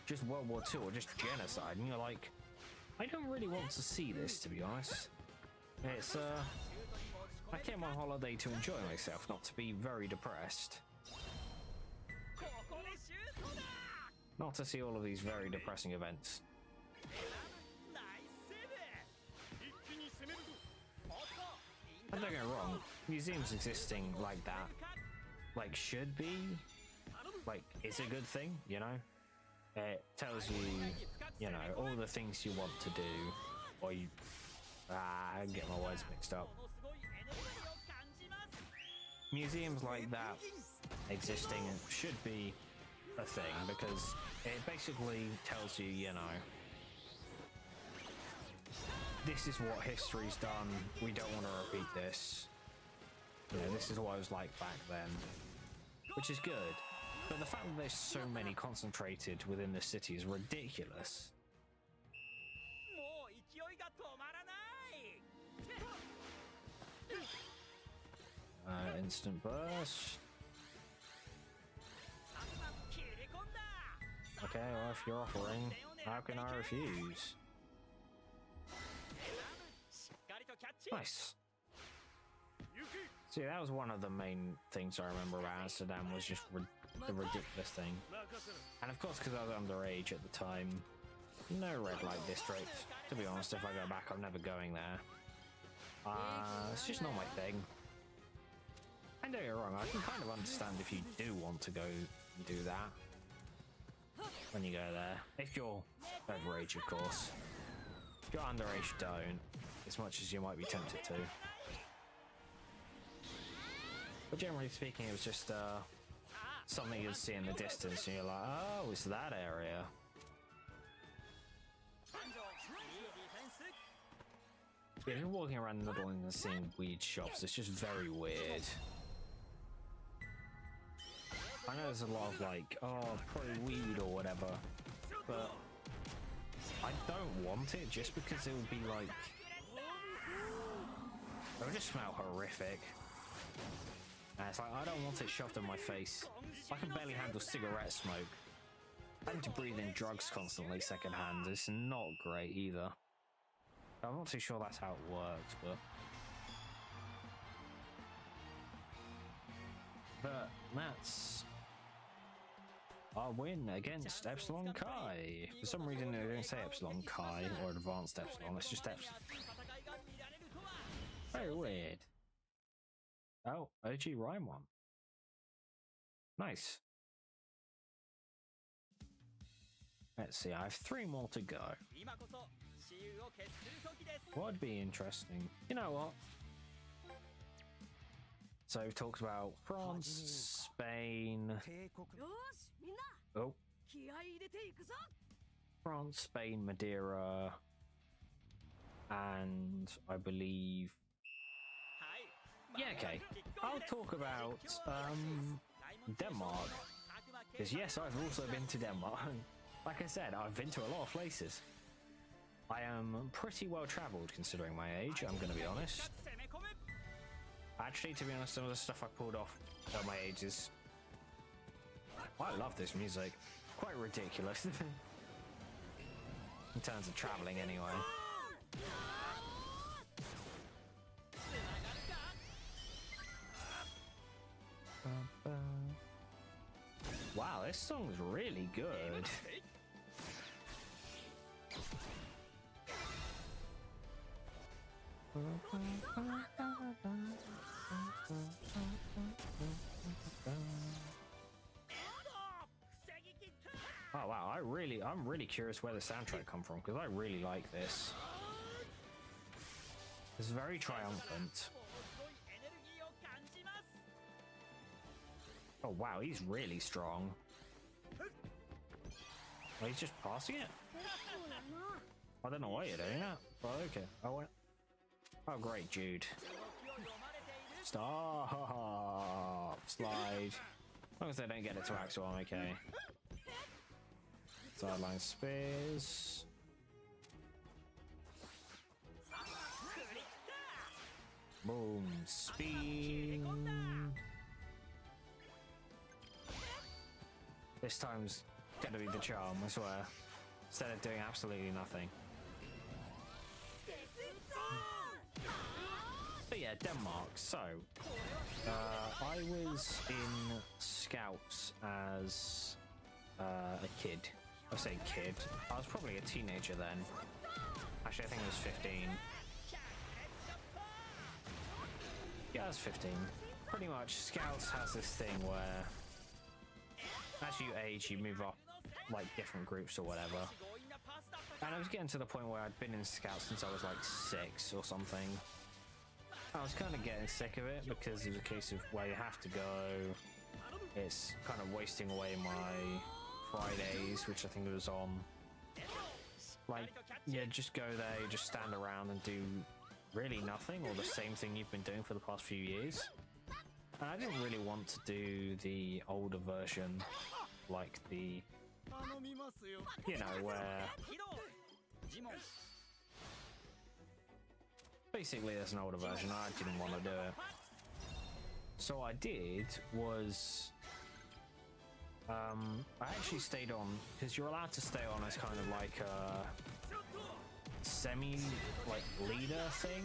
just World War II or just genocide, and you're like, I don't really want to see this, to be honest. It's I came on holiday to enjoy myself, not to be very depressed. Not to see all of these very depressing events. And don't get me wrong, museums existing like that, like, should be, like, it's a good thing, you know? It tells you, you know, all the things you want to do, or you... I get my words mixed up. Museums like that existing should be a thing, because it basically tells you, you know, this is what history's done, we don't want to repeat this. You know, this is what it was like back then. Which is good. But the fact that there's so many concentrated within the city is ridiculous. Instant burst. Okay, well, if you're offering, how can I refuse? Nice. See, that was one of the main things I remember about Amsterdam, was just the ridiculous thing. And of course, because I was underage at the time, no red light district. To be honest, if I go back, I'm never going there. It's just not my thing. And don't get me wrong, I can kind of understand if you do want to go can do that when you go there. If you're overage, of course. If you're underage, don't. As much as you might be tempted to. But generally speaking, it was just something you'd see in the distance and you're like, oh, it's that area. Yeah, if you're walking around the middle and seeing weed shops, it's just very weird. I know there's a lot of like, oh, pro-weed or whatever, but I don't want it just because it would be like, it would just smell horrific. And it's like, I don't want it shoved in my face. I can barely handle cigarette smoke. Having to breathe in drugs constantly secondhand is not great either. I'm not too sure that's how it works, but that's our win against Epsilon Chi. For some reason they don't say Epsilon Chi or Advanced Epsilon, it's just Epsilon. Very weird. Oh, OG Raimon. Nice. Let's see, I have 3 more to go. What'd be interesting? You know what? So we've talked about France, Spain. Oh. France, Spain, Madeira, and I believe. Yeah, okay. I'll talk about Denmark. Because yes, I've also been to Denmark. Like I said, I've been to a lot of places. I am pretty well travelled considering my age, I'm going to be honest. Actually, to be honest, some of the stuff I pulled off at my age is... I love this music. Quite ridiculous. In terms of travelling, anyway. Wow, this song's really good. Oh wow, I'm really curious where the soundtrack come from because I really like this. It's very triumphant. Oh wow, he's really strong. Oh, he's just passing it? I don't know why you're doing that. Oh, okay. Oh, great, Jude. Stop! Slide. As long as they don't get it to Axel, I'm okay. Sideline spears. Boom. Spin. This time's gonna be the charm, I swear. Instead of doing absolutely nothing. But yeah, Denmark. So, I was in Scouts as a kid. I say kid. I was probably a teenager then. Actually, I think I was 15. Yeah, I was 15. Pretty much, Scouts has this thing where as you age, you move up like different groups or whatever. And I was getting to the point where I'd been in Scouts since I was like 6 or something. I was kind of getting sick of it because it was a case of where you have to go. It's kind of wasting away my Fridays, which I think it was on. Like, yeah, just go there, you just stand around and do really nothing or the same thing you've been doing for the past few years. And I didn't really want to do the older version, like the, you know, where basically there's an older version. I didn't want to do it. So what I did was I actually stayed on, because you're allowed to stay on as kind of like a semi like leader thing.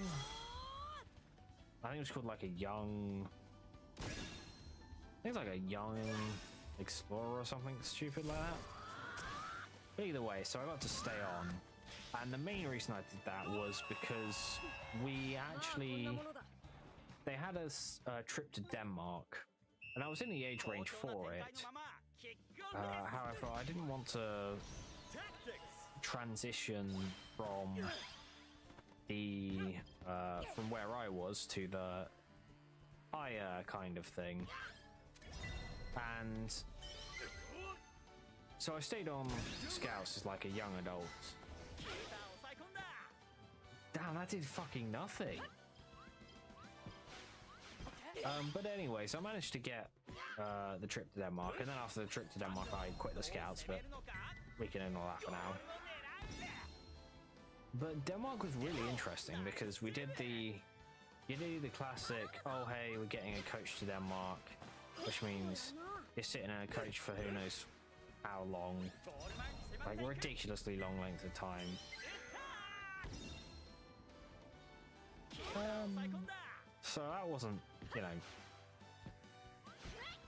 I think it was called like a young, I think it's like a young explorer or something stupid like that. But either way, so I got to stay on. And the main reason I did that was because we actually, they had a trip to Denmark, and I was in the age range for it. However, I didn't want to transition from the from where I was to the higher kind of thing, and so I stayed on Scouts as like a young adult. Damn, that did fucking nothing. But anyway, so I managed to get the trip to Denmark, and then after the trip to Denmark I quit the Scouts, but we can ignore that for now. But Denmark was really interesting because we did the classic, oh hey, we're getting a coach to Denmark, which means you're sitting in a coach for who knows how long, like ridiculously long length of time. So that wasn't, you know,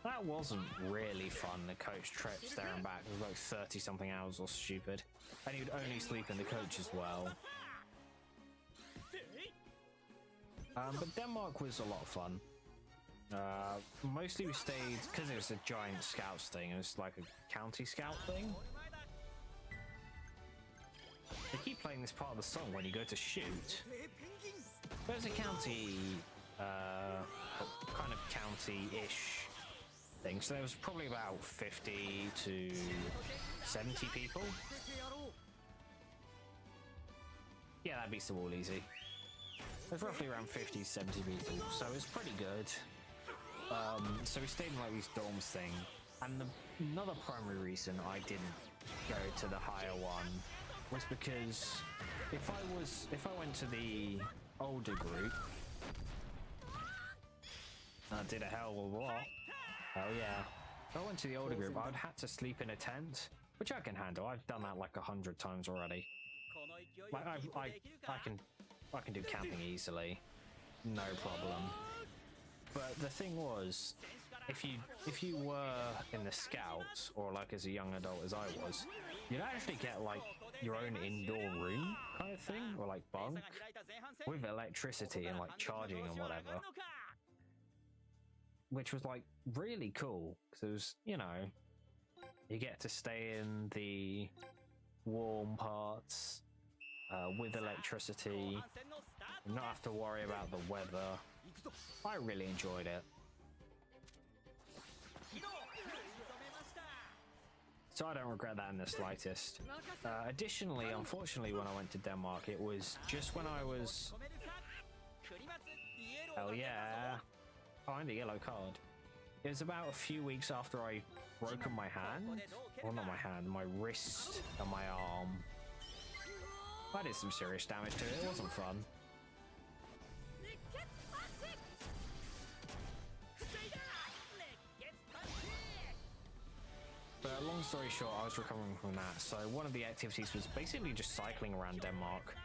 that wasn't really fun. The coach trips there and back, it was like 30 something hours or stupid, and you'd only sleep in the coach as well. But Denmark was a lot of fun. Mostly we stayed, because it was a giant Scouts thing, it was like a county Scout thing. They keep playing this part of the song when you go to shoot. But it's a county, kind of county-ish thing, so there was probably about 50 to 70 people. Yeah, that beats the wall easy. There's roughly around 50 to 70 people, so it's pretty good. So we stayed in like these dorms thing, and another primary reason I didn't go to the higher one was because if I went to the older group, I did a hell of a lot. Oh yeah. If I went to the older group, I'd had to sleep in a tent, which I can handle. I've done that like 100 times already. Like I can do camping easily, no problem. But the thing was, if you were in the Scouts, or like as a young adult as I was, you'd actually get like your own indoor room kind of thing, or like bunk, with electricity and like charging and whatever. Which was like really cool, because it was, you know, you get to stay in the warm parts with electricity, and not have to worry about the weather. I really enjoyed it. So I don't regret that in the slightest. Additionally, unfortunately, when I went to Denmark, it was just when I was... Hell yeah. Oh, and a yellow card. It was about a few weeks after I broken my hand. Well, not my hand, my wrist and my arm. I did some serious damage to it, it wasn't fun. But long story short, I was recovering from that, so one of the activities was basically just cycling around Denmark.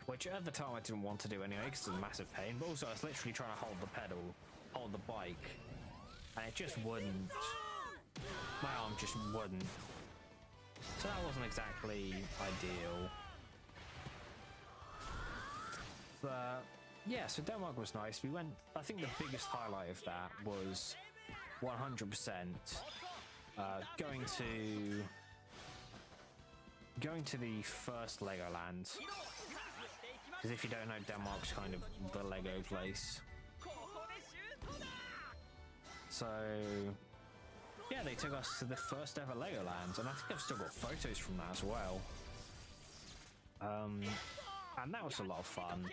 Which at the time I didn't want to do anyway, because it's a massive pain, but also I was literally trying to hold the pedal, hold the bike, and it just wouldn't. My arm just wouldn't. So that wasn't exactly ideal. But yeah, so Denmark was nice. We went, I think the biggest highlight of that was 100% going to the first Legoland. Because if you don't know, Denmark's kind of the Lego place. So yeah, they took us to the first ever Legoland, and I think I've still got photos from that as well. And that was a lot of fun.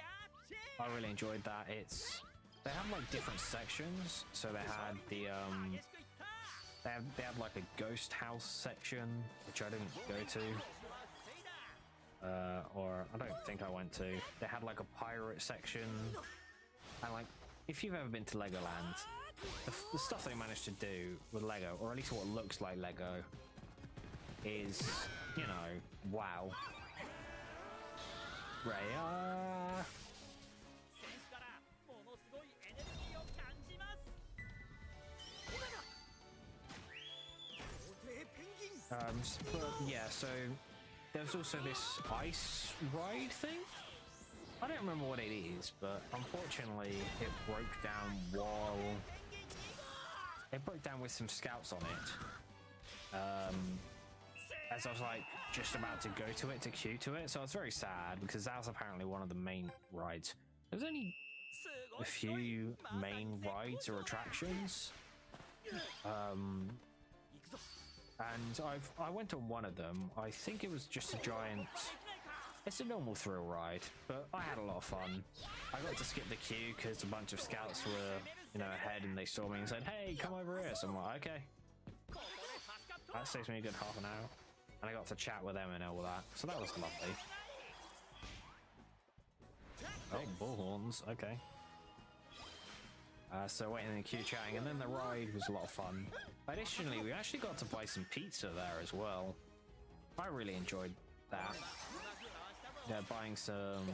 I really enjoyed that. They have like different sections, so they had the they had like a ghost house section, which I didn't go to. Or I don't think I went to. They had like a pirate section, and like if you've ever been to Legoland, the stuff they managed to do with Lego, or at least what looks like Lego, is, you know, wow. Raya. But yeah, so there's also this ice ride thing. I don't remember what it is, but unfortunately it broke down with some Scouts on it. as I was like just about to go to it to queue to it, so I was very sad because that was apparently one of the main rides. There's only a few main rides or attractions, and I went on one of them. I think it was just a giant. It's a normal thrill ride, but I had a lot of fun. I got to skip the queue because a bunch of scouts were, ahead, and they saw me and said, "Hey, come over here." So I'm like, "Okay." That saves me a good half an hour, and I got to chat with them and all that, so that was lovely. Oh, bullhorns. Okay. So waiting in the queue chatting, and then the ride was a lot of fun. Additionally, we actually got to buy some pizza there as well. I really enjoyed that. Yeah, buying some.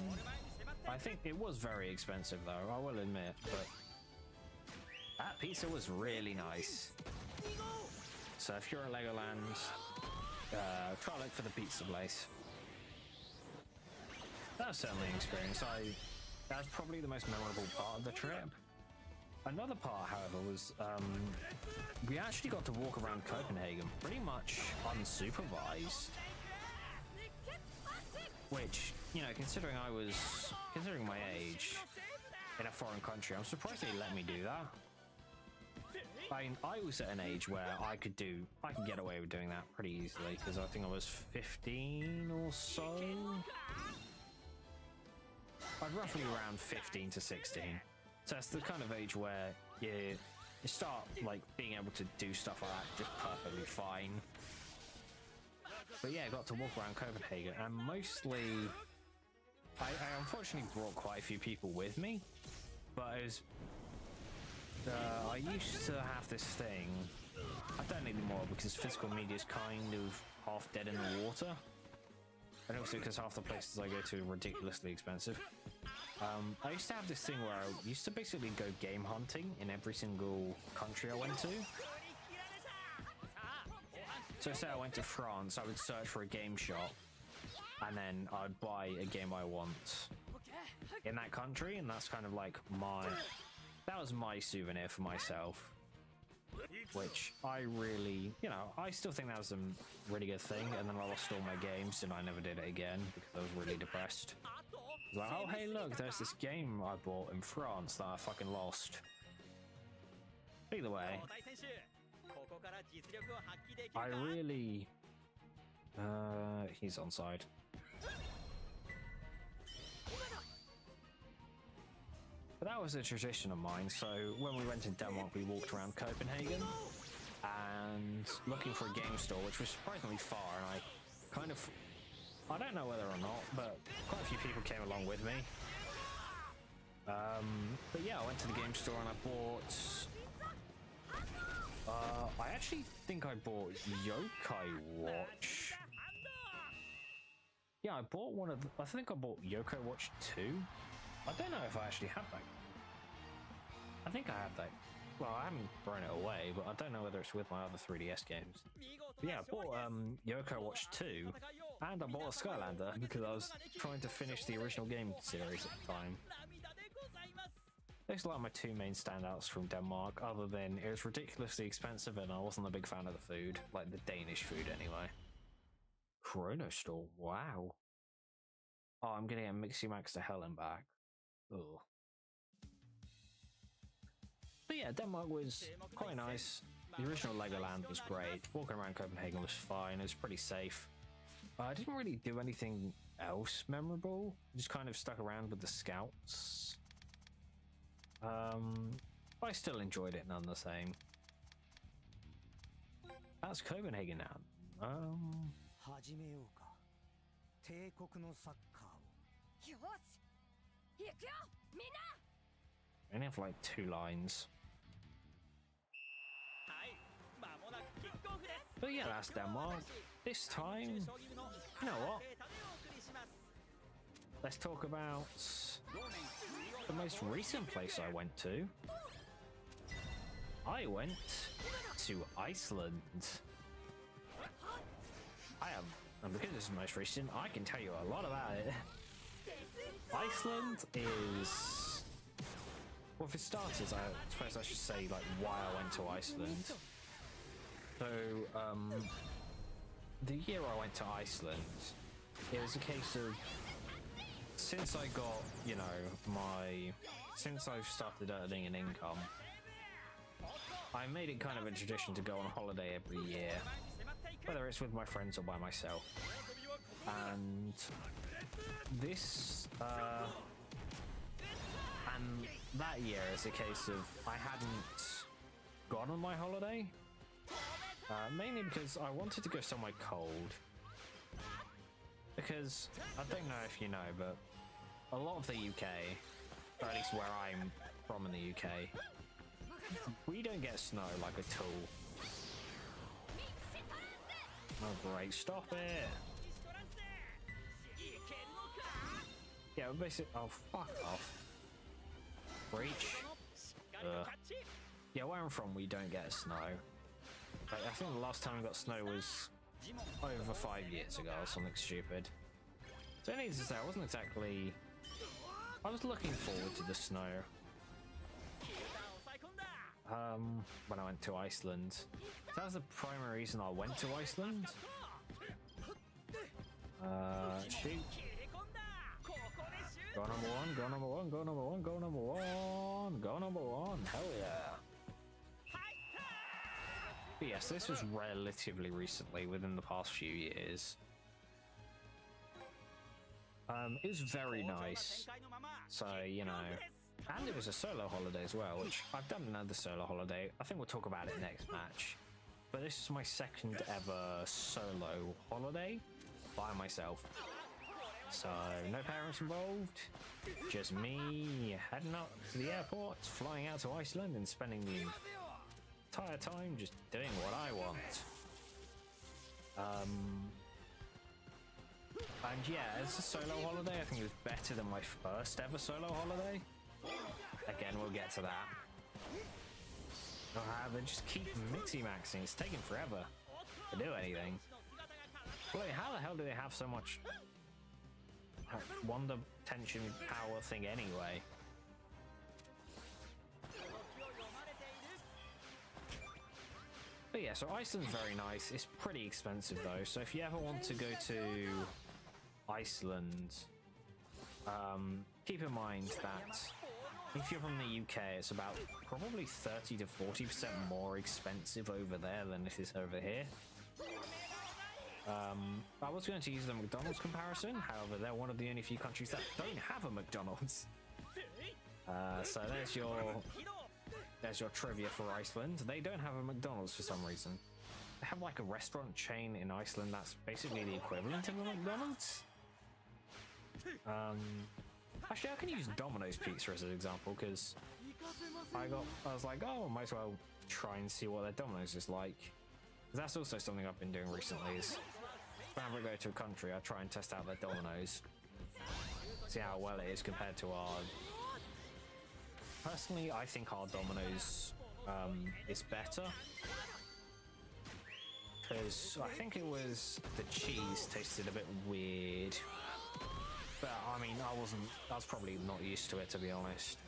I think it was very expensive though, I will admit, but that pizza was really nice. So if you're at Legoland, try to look for the pizza place. That was certainly an experience. That was probably the most memorable part of the trip. Another part, however, was we actually got to walk around Copenhagen pretty much unsupervised. Which, considering my age in a foreign country, I'm surprised they let me do that. I mean, I was at an age where I could get away with doing that pretty easily, because I think I was 15 or so. Like roughly around 15 to 16. So that's the kind of age where you start like being able to do stuff like that just perfectly fine. But yeah, I got to walk around Copenhagen, and mostly I unfortunately brought quite a few people with me, but it was I used to have this thing. I don't anymore because physical media is kind of half dead in the water, and also because half the places I go to are ridiculously expensive. I used to have this thing where I used to basically go game hunting in every single country I went to. So say I went to France, I would search for a game shop, and then I'd buy a game I want in that country, and that's kind of like that was my souvenir for myself, which I really, I still think that was a really good thing. And then I lost all my games and I never did it again because I was really depressed. I was like, oh hey look, there's this game I bought in France that I fucking lost. Either way, I really he's onside. But that was a tradition of mine. So when we went to Denmark, we walked around Copenhagen and looking for a game store, which was surprisingly far, and I don't know whether or not, but quite a few people came along with me. But yeah, I went to the game store and I bought I actually think I bought Yokai Watch. Yeah, I bought I think I bought Yokai Watch 2. I don't know if I actually have that. I think I have that. Well, I haven't thrown it away, but I don't know whether it's with my other 3DS games. But yeah, I bought Yokai Watch 2, and I bought a Skylander because I was trying to finish the original game series at the time. Those are like my two main standouts from Denmark, other than it was ridiculously expensive and I wasn't a big fan of the food, like the Danish food anyway. Chrono Store, wow. Oh, I'm gonna get Mixie Max to hell and back. Ugh. But yeah, Denmark was quite nice. The original Legoland was great. Walking around Copenhagen was fine. It was pretty safe. I didn't really do anything else memorable. Just kind of stuck around with the scouts. I still enjoyed it none the same. That's Copenhagen now. I only have like 2 lines. But yeah, that's Denmark. This time, you know what? Let's talk about the most recent place I went to. I went to Iceland. And because this is most recent, I can tell you a lot about it. Iceland is... Well, for starters, I suppose I should say like why I went to Iceland. So, the year I went to Iceland, it was a case of, since I got, you know, since I've started earning an income, I made it kind of a tradition to go on holiday every year, whether it's with my friends or by myself. And and that year is a case of I hadn't gone on my holiday, mainly because I wanted to go somewhere cold. Because I don't know if you know, but a lot of the UK, or at least where I'm from in the UK, we don't get snow like at all. Oh great, stop it! Yeah, basically, oh fuck off. Breach. Yeah, where I'm from, we don't get snow. Like, I think the last time we got snow was over 5 years ago or something stupid. So needless to say, I wasn't exactly... I was looking forward to the snow. When I went to Iceland. That was the primary reason I went to Iceland. Shoot. Go number one, go number one, go number one, go number one, go number one, hell yeah. But yes, this was relatively recently, within the past few years. It was very nice. So, you know, and it was a solo holiday as well, which I've done another solo holiday. I think we'll talk about it next match. But this is my second ever solo holiday by myself. So, no parents involved, just me heading up to the airport, flying out to Iceland and spending the entire time just doing what I want. And yeah, as a solo holiday, I think it was better than my first ever solo holiday. Again, we'll get to that. They just keep mixy-maxing, it's taking forever to do anything. Wait, how the hell do they have so much wonder tension power thing anyway? But yeah, so Iceland's very nice. It's pretty expensive though, so if you ever want to go to Iceland, keep in mind that if you're from the UK, it's about probably 30 to 40% more expensive over there than it is over here. I was going to use the McDonald's comparison, however, they're one of the only few countries that don't have a McDonald's. So there's your trivia for Iceland. They don't have a McDonald's for some reason. They have like a restaurant chain in Iceland that's basically the equivalent of a McDonald's. Actually, I can use Domino's Pizza as an example, because I was like, oh, might as well try and see what their Domino's is like. That's also something I've been doing recently, is whenever I go to a country, I try and test out their Domino's, see how well it is compared to our... Personally, I think our Domino's is better, because I think it was the cheese tasted a bit weird, but I mean, I was probably not used to it, to be honest.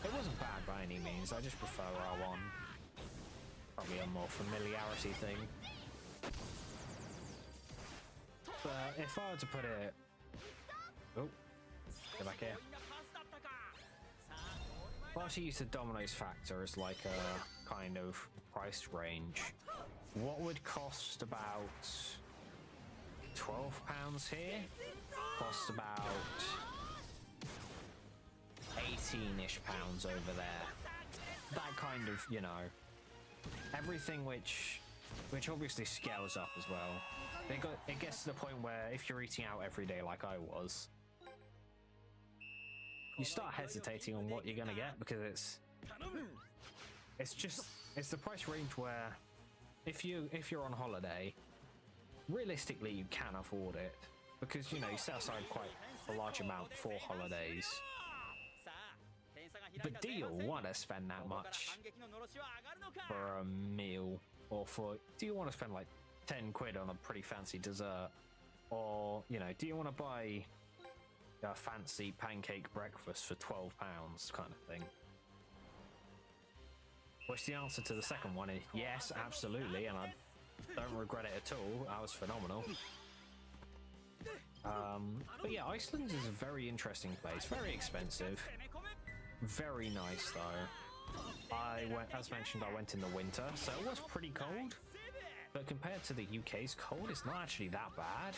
It wasn't bad by any means, I just prefer our one. Probably a more familiarity thing. But if I were to put it... Oh, go back here. If I were to use the Domino's factor as like a kind of price range, what would cost about £12 here? Cost about 18-ish pounds over there. That kind of, you know, everything which obviously scales up as well. It gets to the point where if you're eating out every day like I was, you start hesitating on what you're gonna get, because it's the price range where if you're on holiday, realistically you can afford it, because you know you set aside quite a large amount for holidays. But do you want to spend that much for a meal, or do you want to spend like 10 quid on a pretty fancy dessert, or you know, do you want to buy a fancy pancake breakfast for £12 kind of thing? Which the answer to the second one is yes, absolutely, and I don't regret it at all. That was phenomenal. But yeah, Iceland is a very interesting place, very expensive, very nice though. As mentioned, I went in the winter, so it was pretty cold, but compared to the UK's cold, it's not actually that bad.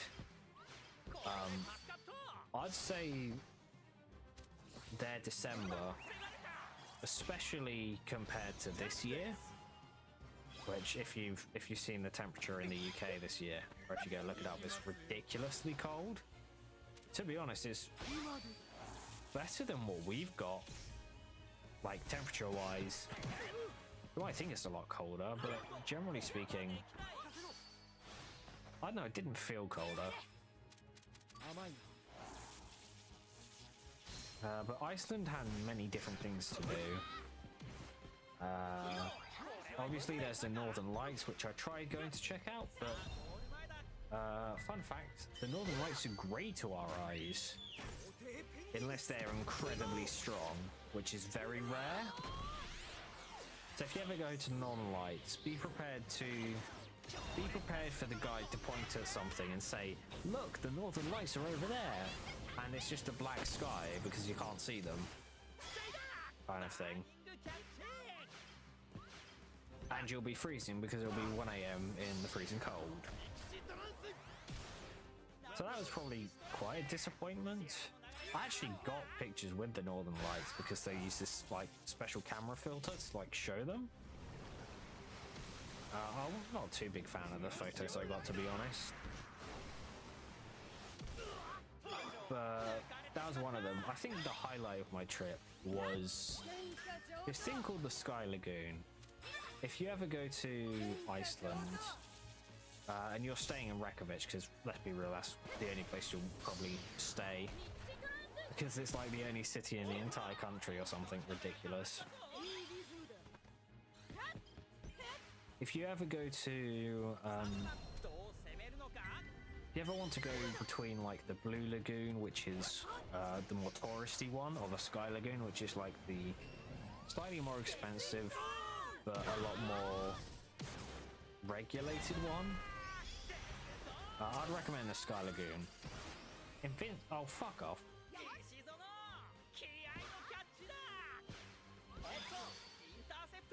I'd say their December, especially compared to this year, which if you've seen the temperature in the UK this year, or if you go look it up, it's ridiculously cold. To be honest, it's better than what we've got, like temperature wise. Well, I think it's a lot colder, but generally speaking, I don't know, it didn't feel colder. But Iceland had many different things to do. Obviously there's the Northern Lights, which I tried going to check out, but fun fact, the Northern Lights are grey to our eyes, unless they're incredibly strong, which is very rare. So if you ever go to the Northern Lights, be prepared for the guide to point to something and say, look, the Northern Lights are over there, and it's just a black sky because you can't see them, kind of thing. And you'll be freezing because it'll be 1 AM in the freezing cold. So that was probably quite a disappointment. I actually got pictures with the Northern Lights because they use this like special camera filter to like show them. I'm not too big fan of the photos I got, to be honest. But that was one of them. I think the highlight of my trip was this thing called the Sky Lagoon. If you ever go to Iceland, and you're staying in Reykjavik, because let's be real, that's the only place you'll probably stay, because it's like the only city in the entire country or something ridiculous. If you ever go to, if you ever want to go between like the Blue Lagoon, which is the more touristy one, or the Sky Lagoon, which is like the slightly more expensive but a lot more regulated one, I'd recommend the Sky Lagoon. Oh, fuck off.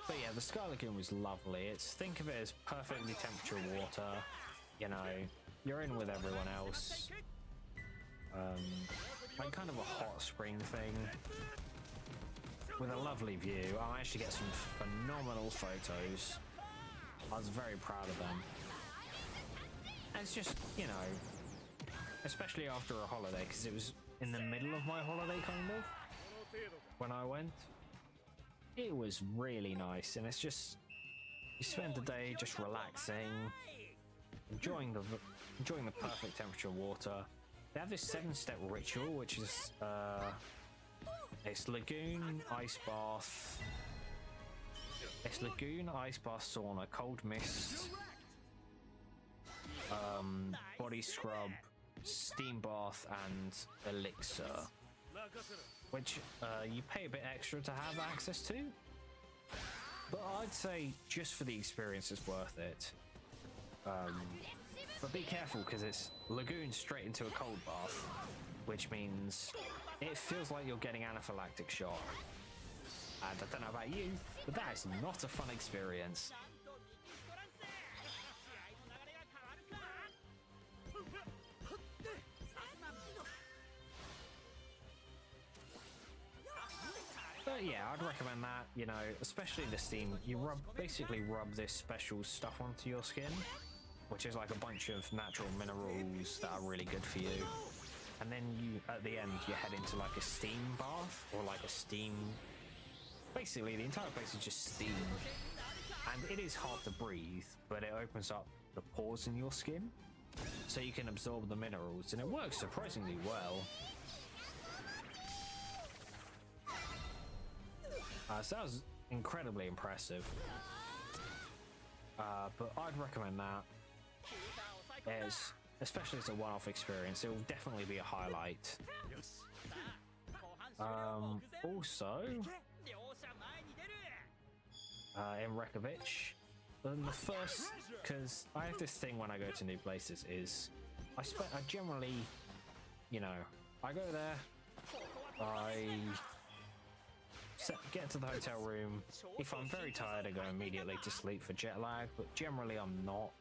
But yeah, the Sky Lagoon was lovely. Think of it as perfectly temperature water. You know, you're in with everyone else. Like kind of a hot spring thing with a lovely view. I managed to get some phenomenal photos. I was very proud of them. And it's just, you know, especially after a holiday, because it was in the middle of my holiday kind of when I went. It was really nice, and it's just, you spend the day just relaxing, enjoying the perfect temperature water. They have this 7-step ritual, which is it's lagoon, ice bath, sauna, cold mist, body scrub, steam bath, and elixir, which you pay a bit extra to have access to, but I'd say just for the experience it's worth it. But be careful, because it's lagoon straight into a cold bath, which means it feels like you're getting anaphylactic shock. And I don't know about you, but that is not a fun experience. But yeah, I'd recommend that, you know, especially the steam. You basically rub this special stuff onto your skin, which is like a bunch of natural minerals that are really good for you. And then at the end, you head into like a steam bath, or like a steam... Basically, the entire place is just steam. And it is hard to breathe, but it opens up the pores in your skin, so you can absorb the minerals, and it works surprisingly well. So that was incredibly impressive. But I'd recommend that. Especially as a one-off experience, it will definitely be a highlight. Also, in Reykjavik. And the first, because I have this thing when I go to new places is I generally, you know, I go there, I get to the hotel room. If I'm very tired, I go immediately to sleep for jet lag, but generally I'm not,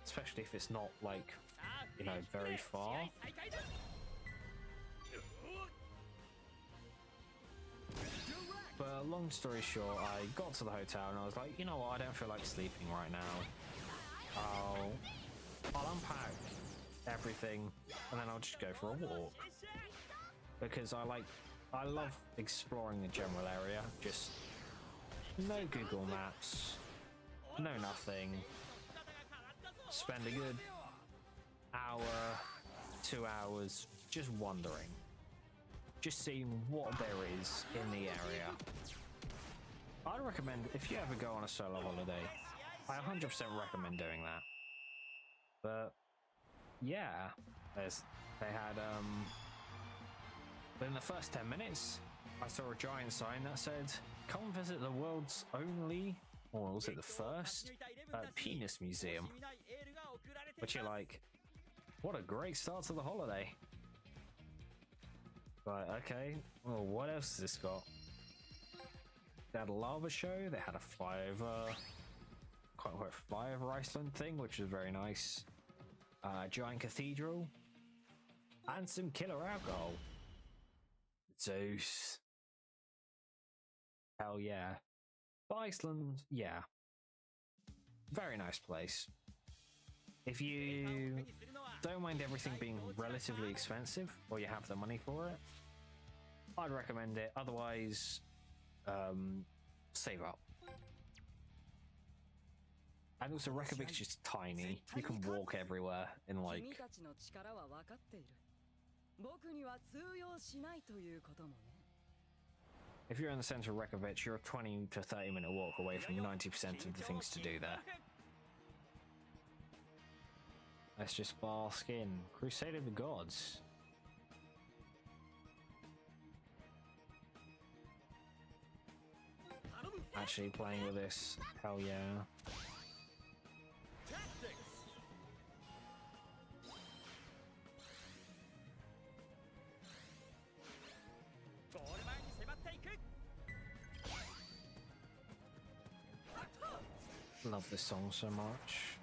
especially if it's not like, you know, very far. But long story short, I got to the hotel and I was like, you know what, I don't feel like sleeping right now. I'll unpack everything and then I'll just go for a walk. Because I love exploring the general area, just no Google Maps, no nothing. Spend a good hour, 2 hours just wandering. Just seeing what there is in the area. I'd recommend, if you ever go on a solo holiday, I 100% recommend doing that. But yeah, they had within the first 10 minutes, I saw a giant sign that said, "Come visit the world's only," or was it the first, penis museum. Which you're like, what a great start to the holiday. But okay, well, what else has this got? They had a lava show, they had a flyover, quote-unquote flyover Iceland thing, which was very nice. Giant cathedral, and some killer alcohol. Zeus. Hell yeah. But Iceland, yeah. Very nice place. If you don't mind everything being relatively expensive, or you have the money for it, I'd recommend it. Otherwise, save up. And also, Reykjavik's just tiny. You can walk everywhere in like... If you're in the center of Reykjavik, you're a 20 to 30 minute walk away from 90% of the things to do there. Let's just bask in Crusade of the Gods. Actually playing with this, hell yeah. Love this song so much.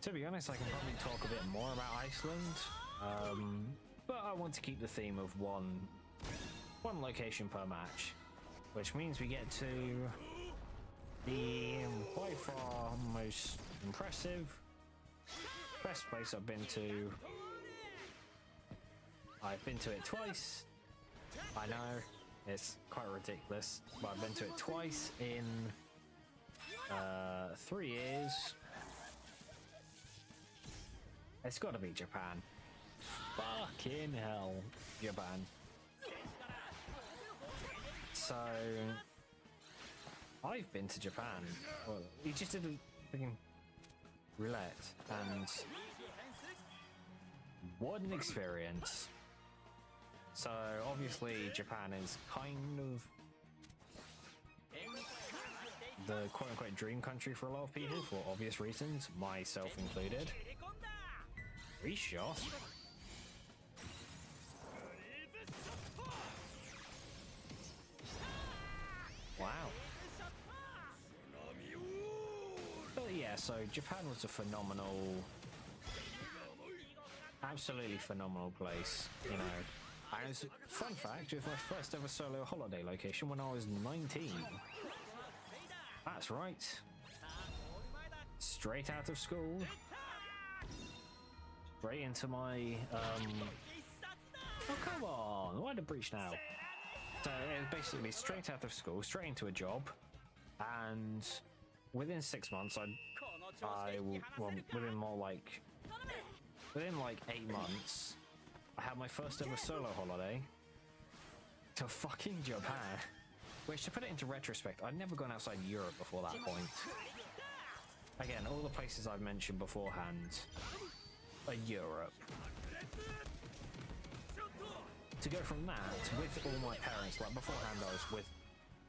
To be honest, I can probably talk a bit more about Iceland, but I want to keep the theme of one location per match, which means we get to the by far most impressive, best place I've been to. I've been to it twice. I know, it's quite ridiculous, but I've been to it twice in 3 years. It's gotta be Japan. Fucking hell, Japan. So, I've been to Japan. Well, you just did a freaking roulette, and what an experience. So, obviously, Japan is kind of the quote-unquote dream country for a lot of people, for obvious reasons, myself included. Reshot? Wow. But yeah, so Japan was a phenomenal, absolutely phenomenal place, you know. And it's, fun fact, it was my first ever solo holiday location when I was 19. That's right. Straight out of school. Straight into my, oh come on, why the breach now? So it was basically straight out of school, straight into a job, and within 6 months, within like 8 months, I had my first ever solo holiday to fucking Japan. Which, to put it into retrospect, I'd never gone outside Europe before that point. Again, all the places I've mentioned beforehand are Europe. to go from that with all my parents, like beforehand I was with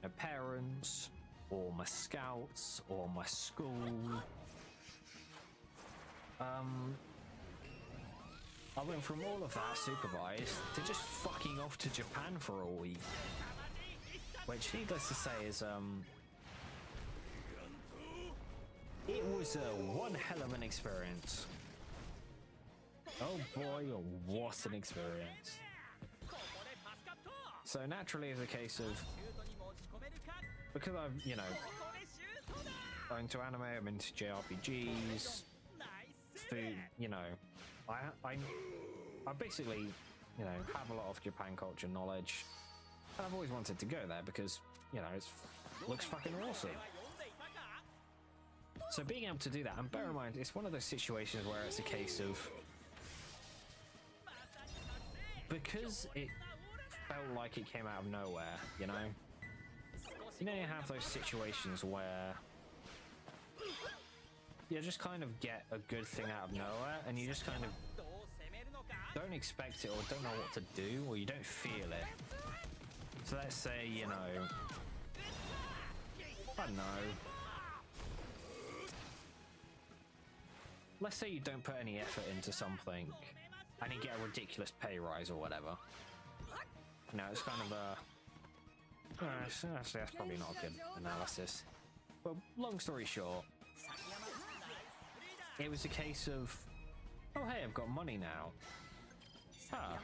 my parents or my scouts or my school. I went from all of that supervised to just fucking off to Japan for a week, which needless to say is it was one hell of an experience. Oh boy, what an experience. So naturally it's a case of, because I've, you know, going to anime, I'm into JRPGs, food, you know, I basically, you know, have a lot of Japan culture knowledge, and I've always wanted to go there because, you know, it looks fucking awesome. So being able to do that, and bear in mind, it's one of those situations where it's a case of, because it felt like it came out of nowhere, you know? You know, you have those situations where you just kind of get a good thing out of nowhere, and you just kind of don't expect it or don't know what to do, or you don't feel it. So let's say, you know, I don't know. Let's say you don't put any effort into something and you get a ridiculous pay rise or whatever. No, it's kind of a... actually, that's probably not a good analysis. But long story short, it was a case of, oh hey, I've got money now. Ah.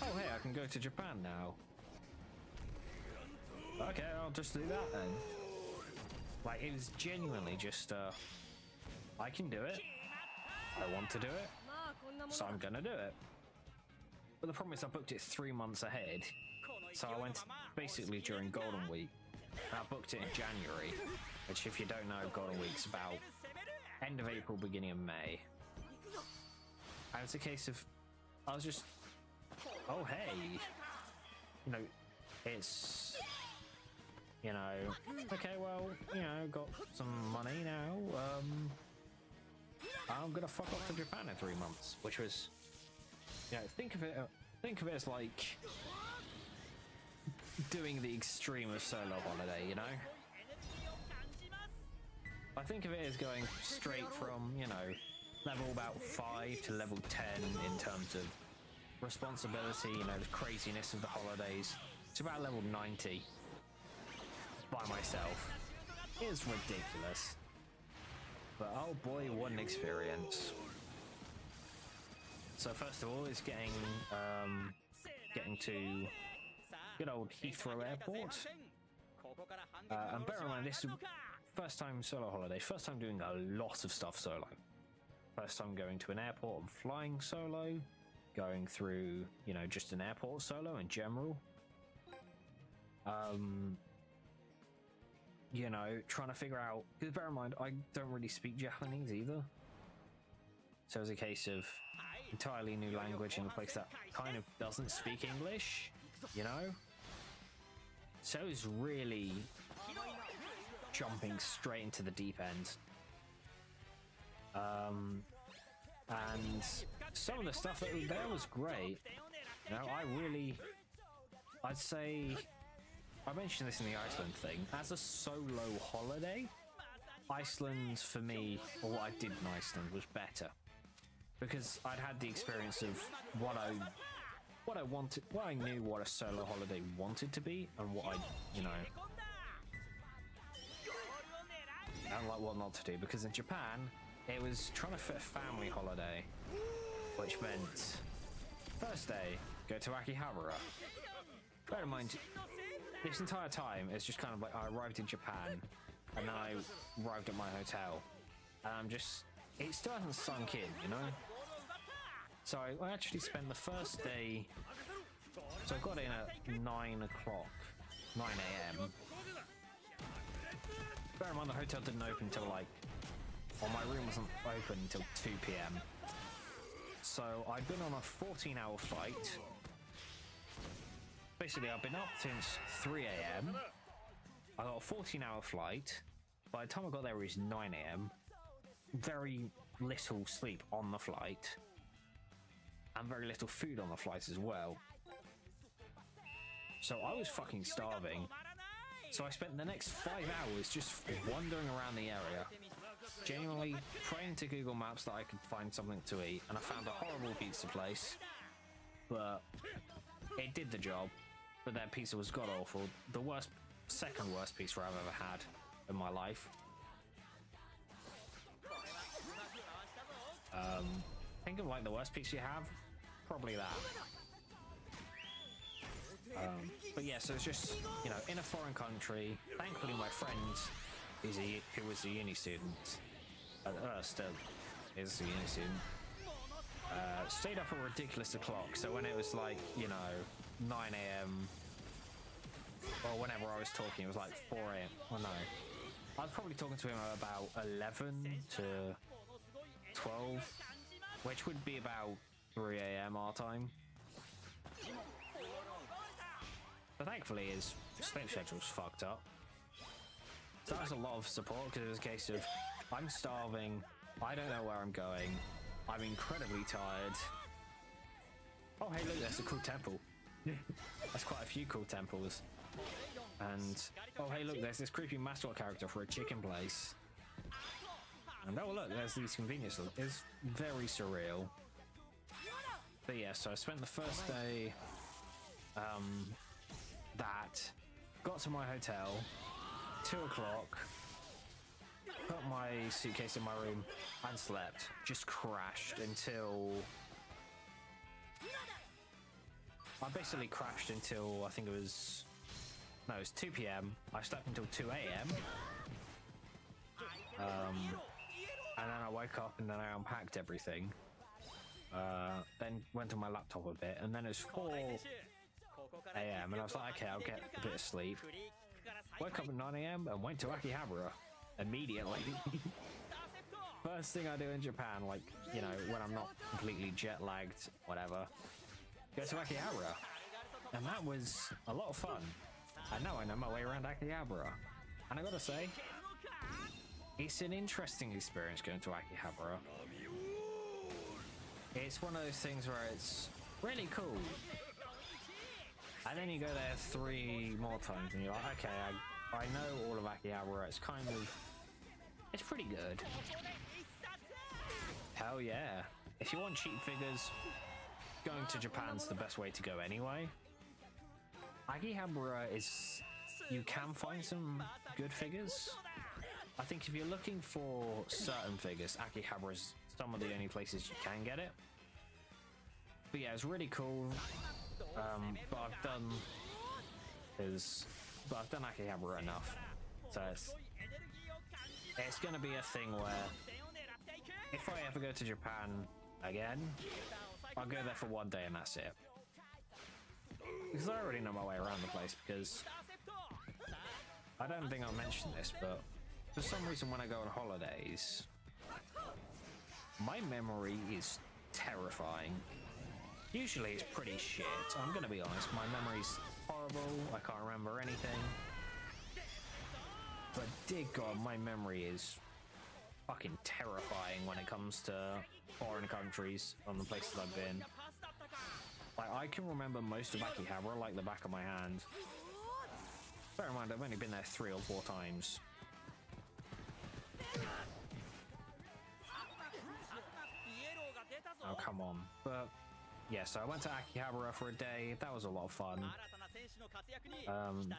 Oh hey, I can go to Japan now. Okay, I'll just do that then. Like, it was genuinely just, I can do it. I want to do it. So I'm gonna do it. But the problem is I booked it 3 months ahead. So I went basically during Golden Week. And I booked it in January. Which, if you don't know, Golden Week's about end of April, beginning of May. And it's a case of, I was just, oh hey. You know, it's... You know, okay, well, you know, got some money now. I'm gonna fuck off to Japan in 3 months, which was, you know, think of it as like doing the extreme of solo holiday. You know, I think of it as going straight from, you know, level about 5 to level 10 in terms of responsibility. You know, the craziness of the holidays. It's about level 90. By myself. It's ridiculous. But oh boy, what an experience. So first of all, it's getting to good old Heathrow Airport. And bear in mind, this is first time solo holiday, first time doing a lot of stuff solo. First time going to an airport and flying solo, going through, you know, just an airport solo in general. You know, trying to figure out, because bear in mind, I don't really speak Japanese either. So it's a case of entirely new language in a place that kind of doesn't speak English, you know? So it's really jumping straight into the deep end. And some of the stuff that was there was great. You know, I'd say... I mentioned this in the Iceland thing. As a solo holiday, Iceland, for me, or what I did in Iceland, was better. Because I'd had the experience of what I wanted, what I knew what a solo holiday wanted to be, and what I, you know, and like what not to do. Because in Japan, it was trying to fit a family holiday, which meant first day, go to Akihabara. Bear in mind, this entire time, it's just kind of like I arrived in Japan, and then I arrived at my hotel, and I'm just, it still hasn't sunk in, you know? So I actually spent the first day, so I got in at 9 a.m. Bear in mind, the hotel didn't open until like, well, my room wasn't open until 2 p.m. So I'd been on a 14-hour flight. Basically, I've been up since 3 a.m. I got a 14-hour flight. By the time I got there, it was 9 a.m. Very little sleep on the flight. and very little food on the flights as well. So I was fucking starving. So I spent the next 5 hours just wandering around the area, genuinely praying to Google Maps that I could find something to eat, and I found a horrible pizza place, but it did the job. But their pizza was god awful. The second worst pizza I've ever had in my life. Think of like the worst pizza you have, probably that. But yeah, so it's just, you know, in a foreign country. Thankfully my friend who was a uni student, still is a uni student, stayed up a ridiculous o'clock. So when it was like, you know, 9 AM, or whenever I was talking, it was like 4 AM. Well, no, I was probably talking to him about 11 to 12, which would be about 3 AM our time. But thankfully his sleep schedule's fucked up. So that was a lot of support, because it was a case of, I'm starving, I don't know where I'm going, I'm incredibly tired. Oh hey look, there's a cool temple. There's quite a few cool temples. And oh hey look, there's this creepy mascot character for a chicken place. And oh look, there's these convenience stores. It's very surreal. But yeah, so I spent the first day got to my hotel, 2 o'clock, put my suitcase in my room and slept. Just crashed until... I basically crashed until, I think it was 2 PM. I slept until 2 AM. And then I woke up and then I unpacked everything. Then went on my laptop a bit, and then it was 4 AM, and I was like, okay, I'll get a bit of sleep. Woke up at 9 AM and went to Akihabara immediately. First thing I do in Japan, like, you know, when I'm not completely jet lagged, whatever, go to Akihabara. And that was a lot of fun. And now I know my way around Akihabara. And I gotta say, it's an interesting experience going to Akihabara. It's one of those things where it's really cool. And then you go there 3 more times and you're like, okay, I know all of Akihabara. It's pretty good. Hell yeah. If you want cheap figures, going to Japan's the best way to go anyway. Akihabara is... you can find some good figures. I think if you're looking for certain figures, Akihabara is some of the only places you can get it. But yeah, it's really cool. But I've done Akihabara enough. So it's going to be a thing where if I ever go to Japan again, I'll go there for 1 day and that's it. Because I already know my way around the place, because I don't think I mentioned this, but for some reason when I go on holidays, my memory is terrifying. Usually it's pretty shit, I'm gonna be honest. My memory's horrible, I can't remember anything. But dear God, my memory is fucking terrifying when it comes to foreign countries, on the places I've been. Like, I can remember most of Akihabara like the back of my hand. Bear in mind, I've only been there 3 or 4 times. Oh, come on. But yeah, so I went to Akihabara for a day. That was a lot of fun.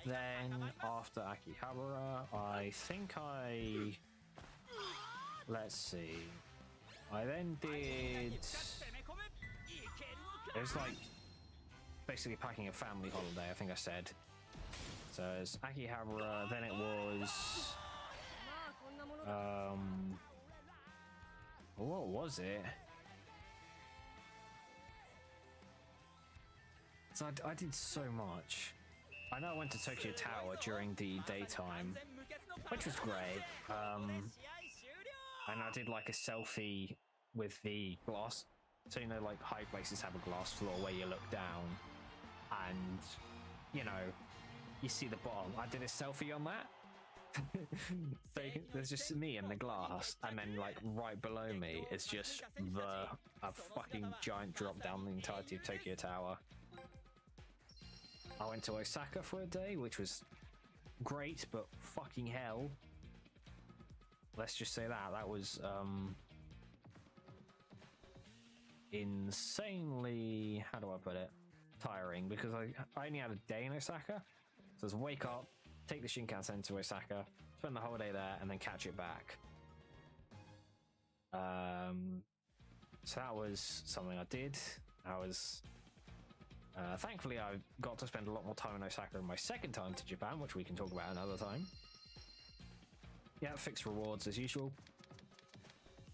Then after Akihabara, I think let's see. I then did... it was like basically packing a family holiday, I think I said. So it's Akihabara, then it was... what was it? So I did so much. I know I went to Tokyo Tower during the daytime, which was great. And I did like a selfie with the glass. So, you know, like high places have a glass floor where you look down and, you know, you see the bottom. I did a selfie on that. So there's just me in the glass, and then like right below me is just a fucking giant drop down the entirety of Tokyo Tower. I went to Osaka for a day, which was great, but fucking hell. Let's just say that was insanely, how do I put it, tiring, because I only had a day in Osaka. So it's wake up, take the Shinkansen to Osaka, spend the whole day there, and then catch it back. So that was something I did. Thankfully I got to spend a lot more time in Osaka in my second time to Japan, which we can talk about another time. Yeah, fixed rewards as usual.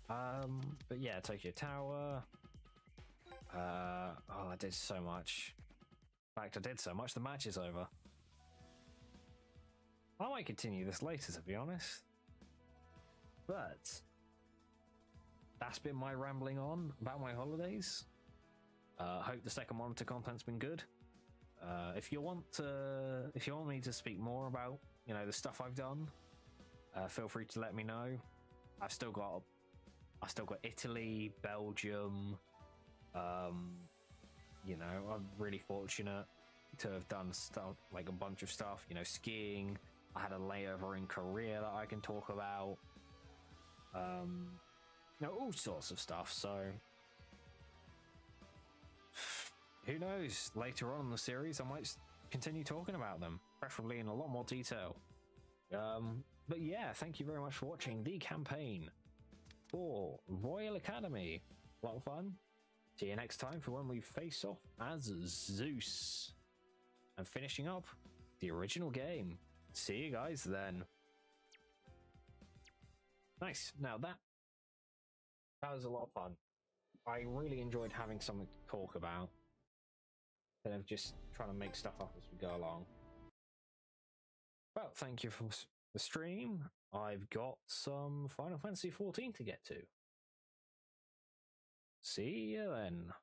But yeah, Tokyo Tower. I did so much. In fact, I did so much, the match is over. I might continue this later, to be honest. But that's been my rambling on about my holidays. Hope the second monitor content's been good. If you want me to speak more about, you know, the stuff I've done, feel free to let me know. I've still got Italy, Belgium. You know, I'm really fortunate to have done stuff, like a bunch of stuff, you know, skiing. I had a layover in Korea that I can talk about. You know, all sorts of stuff. So who knows, later on in the series I might continue talking about them, preferably in a lot more detail. But yeah, thank you very much for watching the campaign for Royal Academy. A lot of fun. See you next time for when we face off as Zeus and finishing up the original game. See you guys then. Nice. Now that was a lot of fun. I really enjoyed having something to talk about instead of just trying to make stuff up as we go along. Well, thank you for the stream. I've got some Final Fantasy XIV to get to. See you then.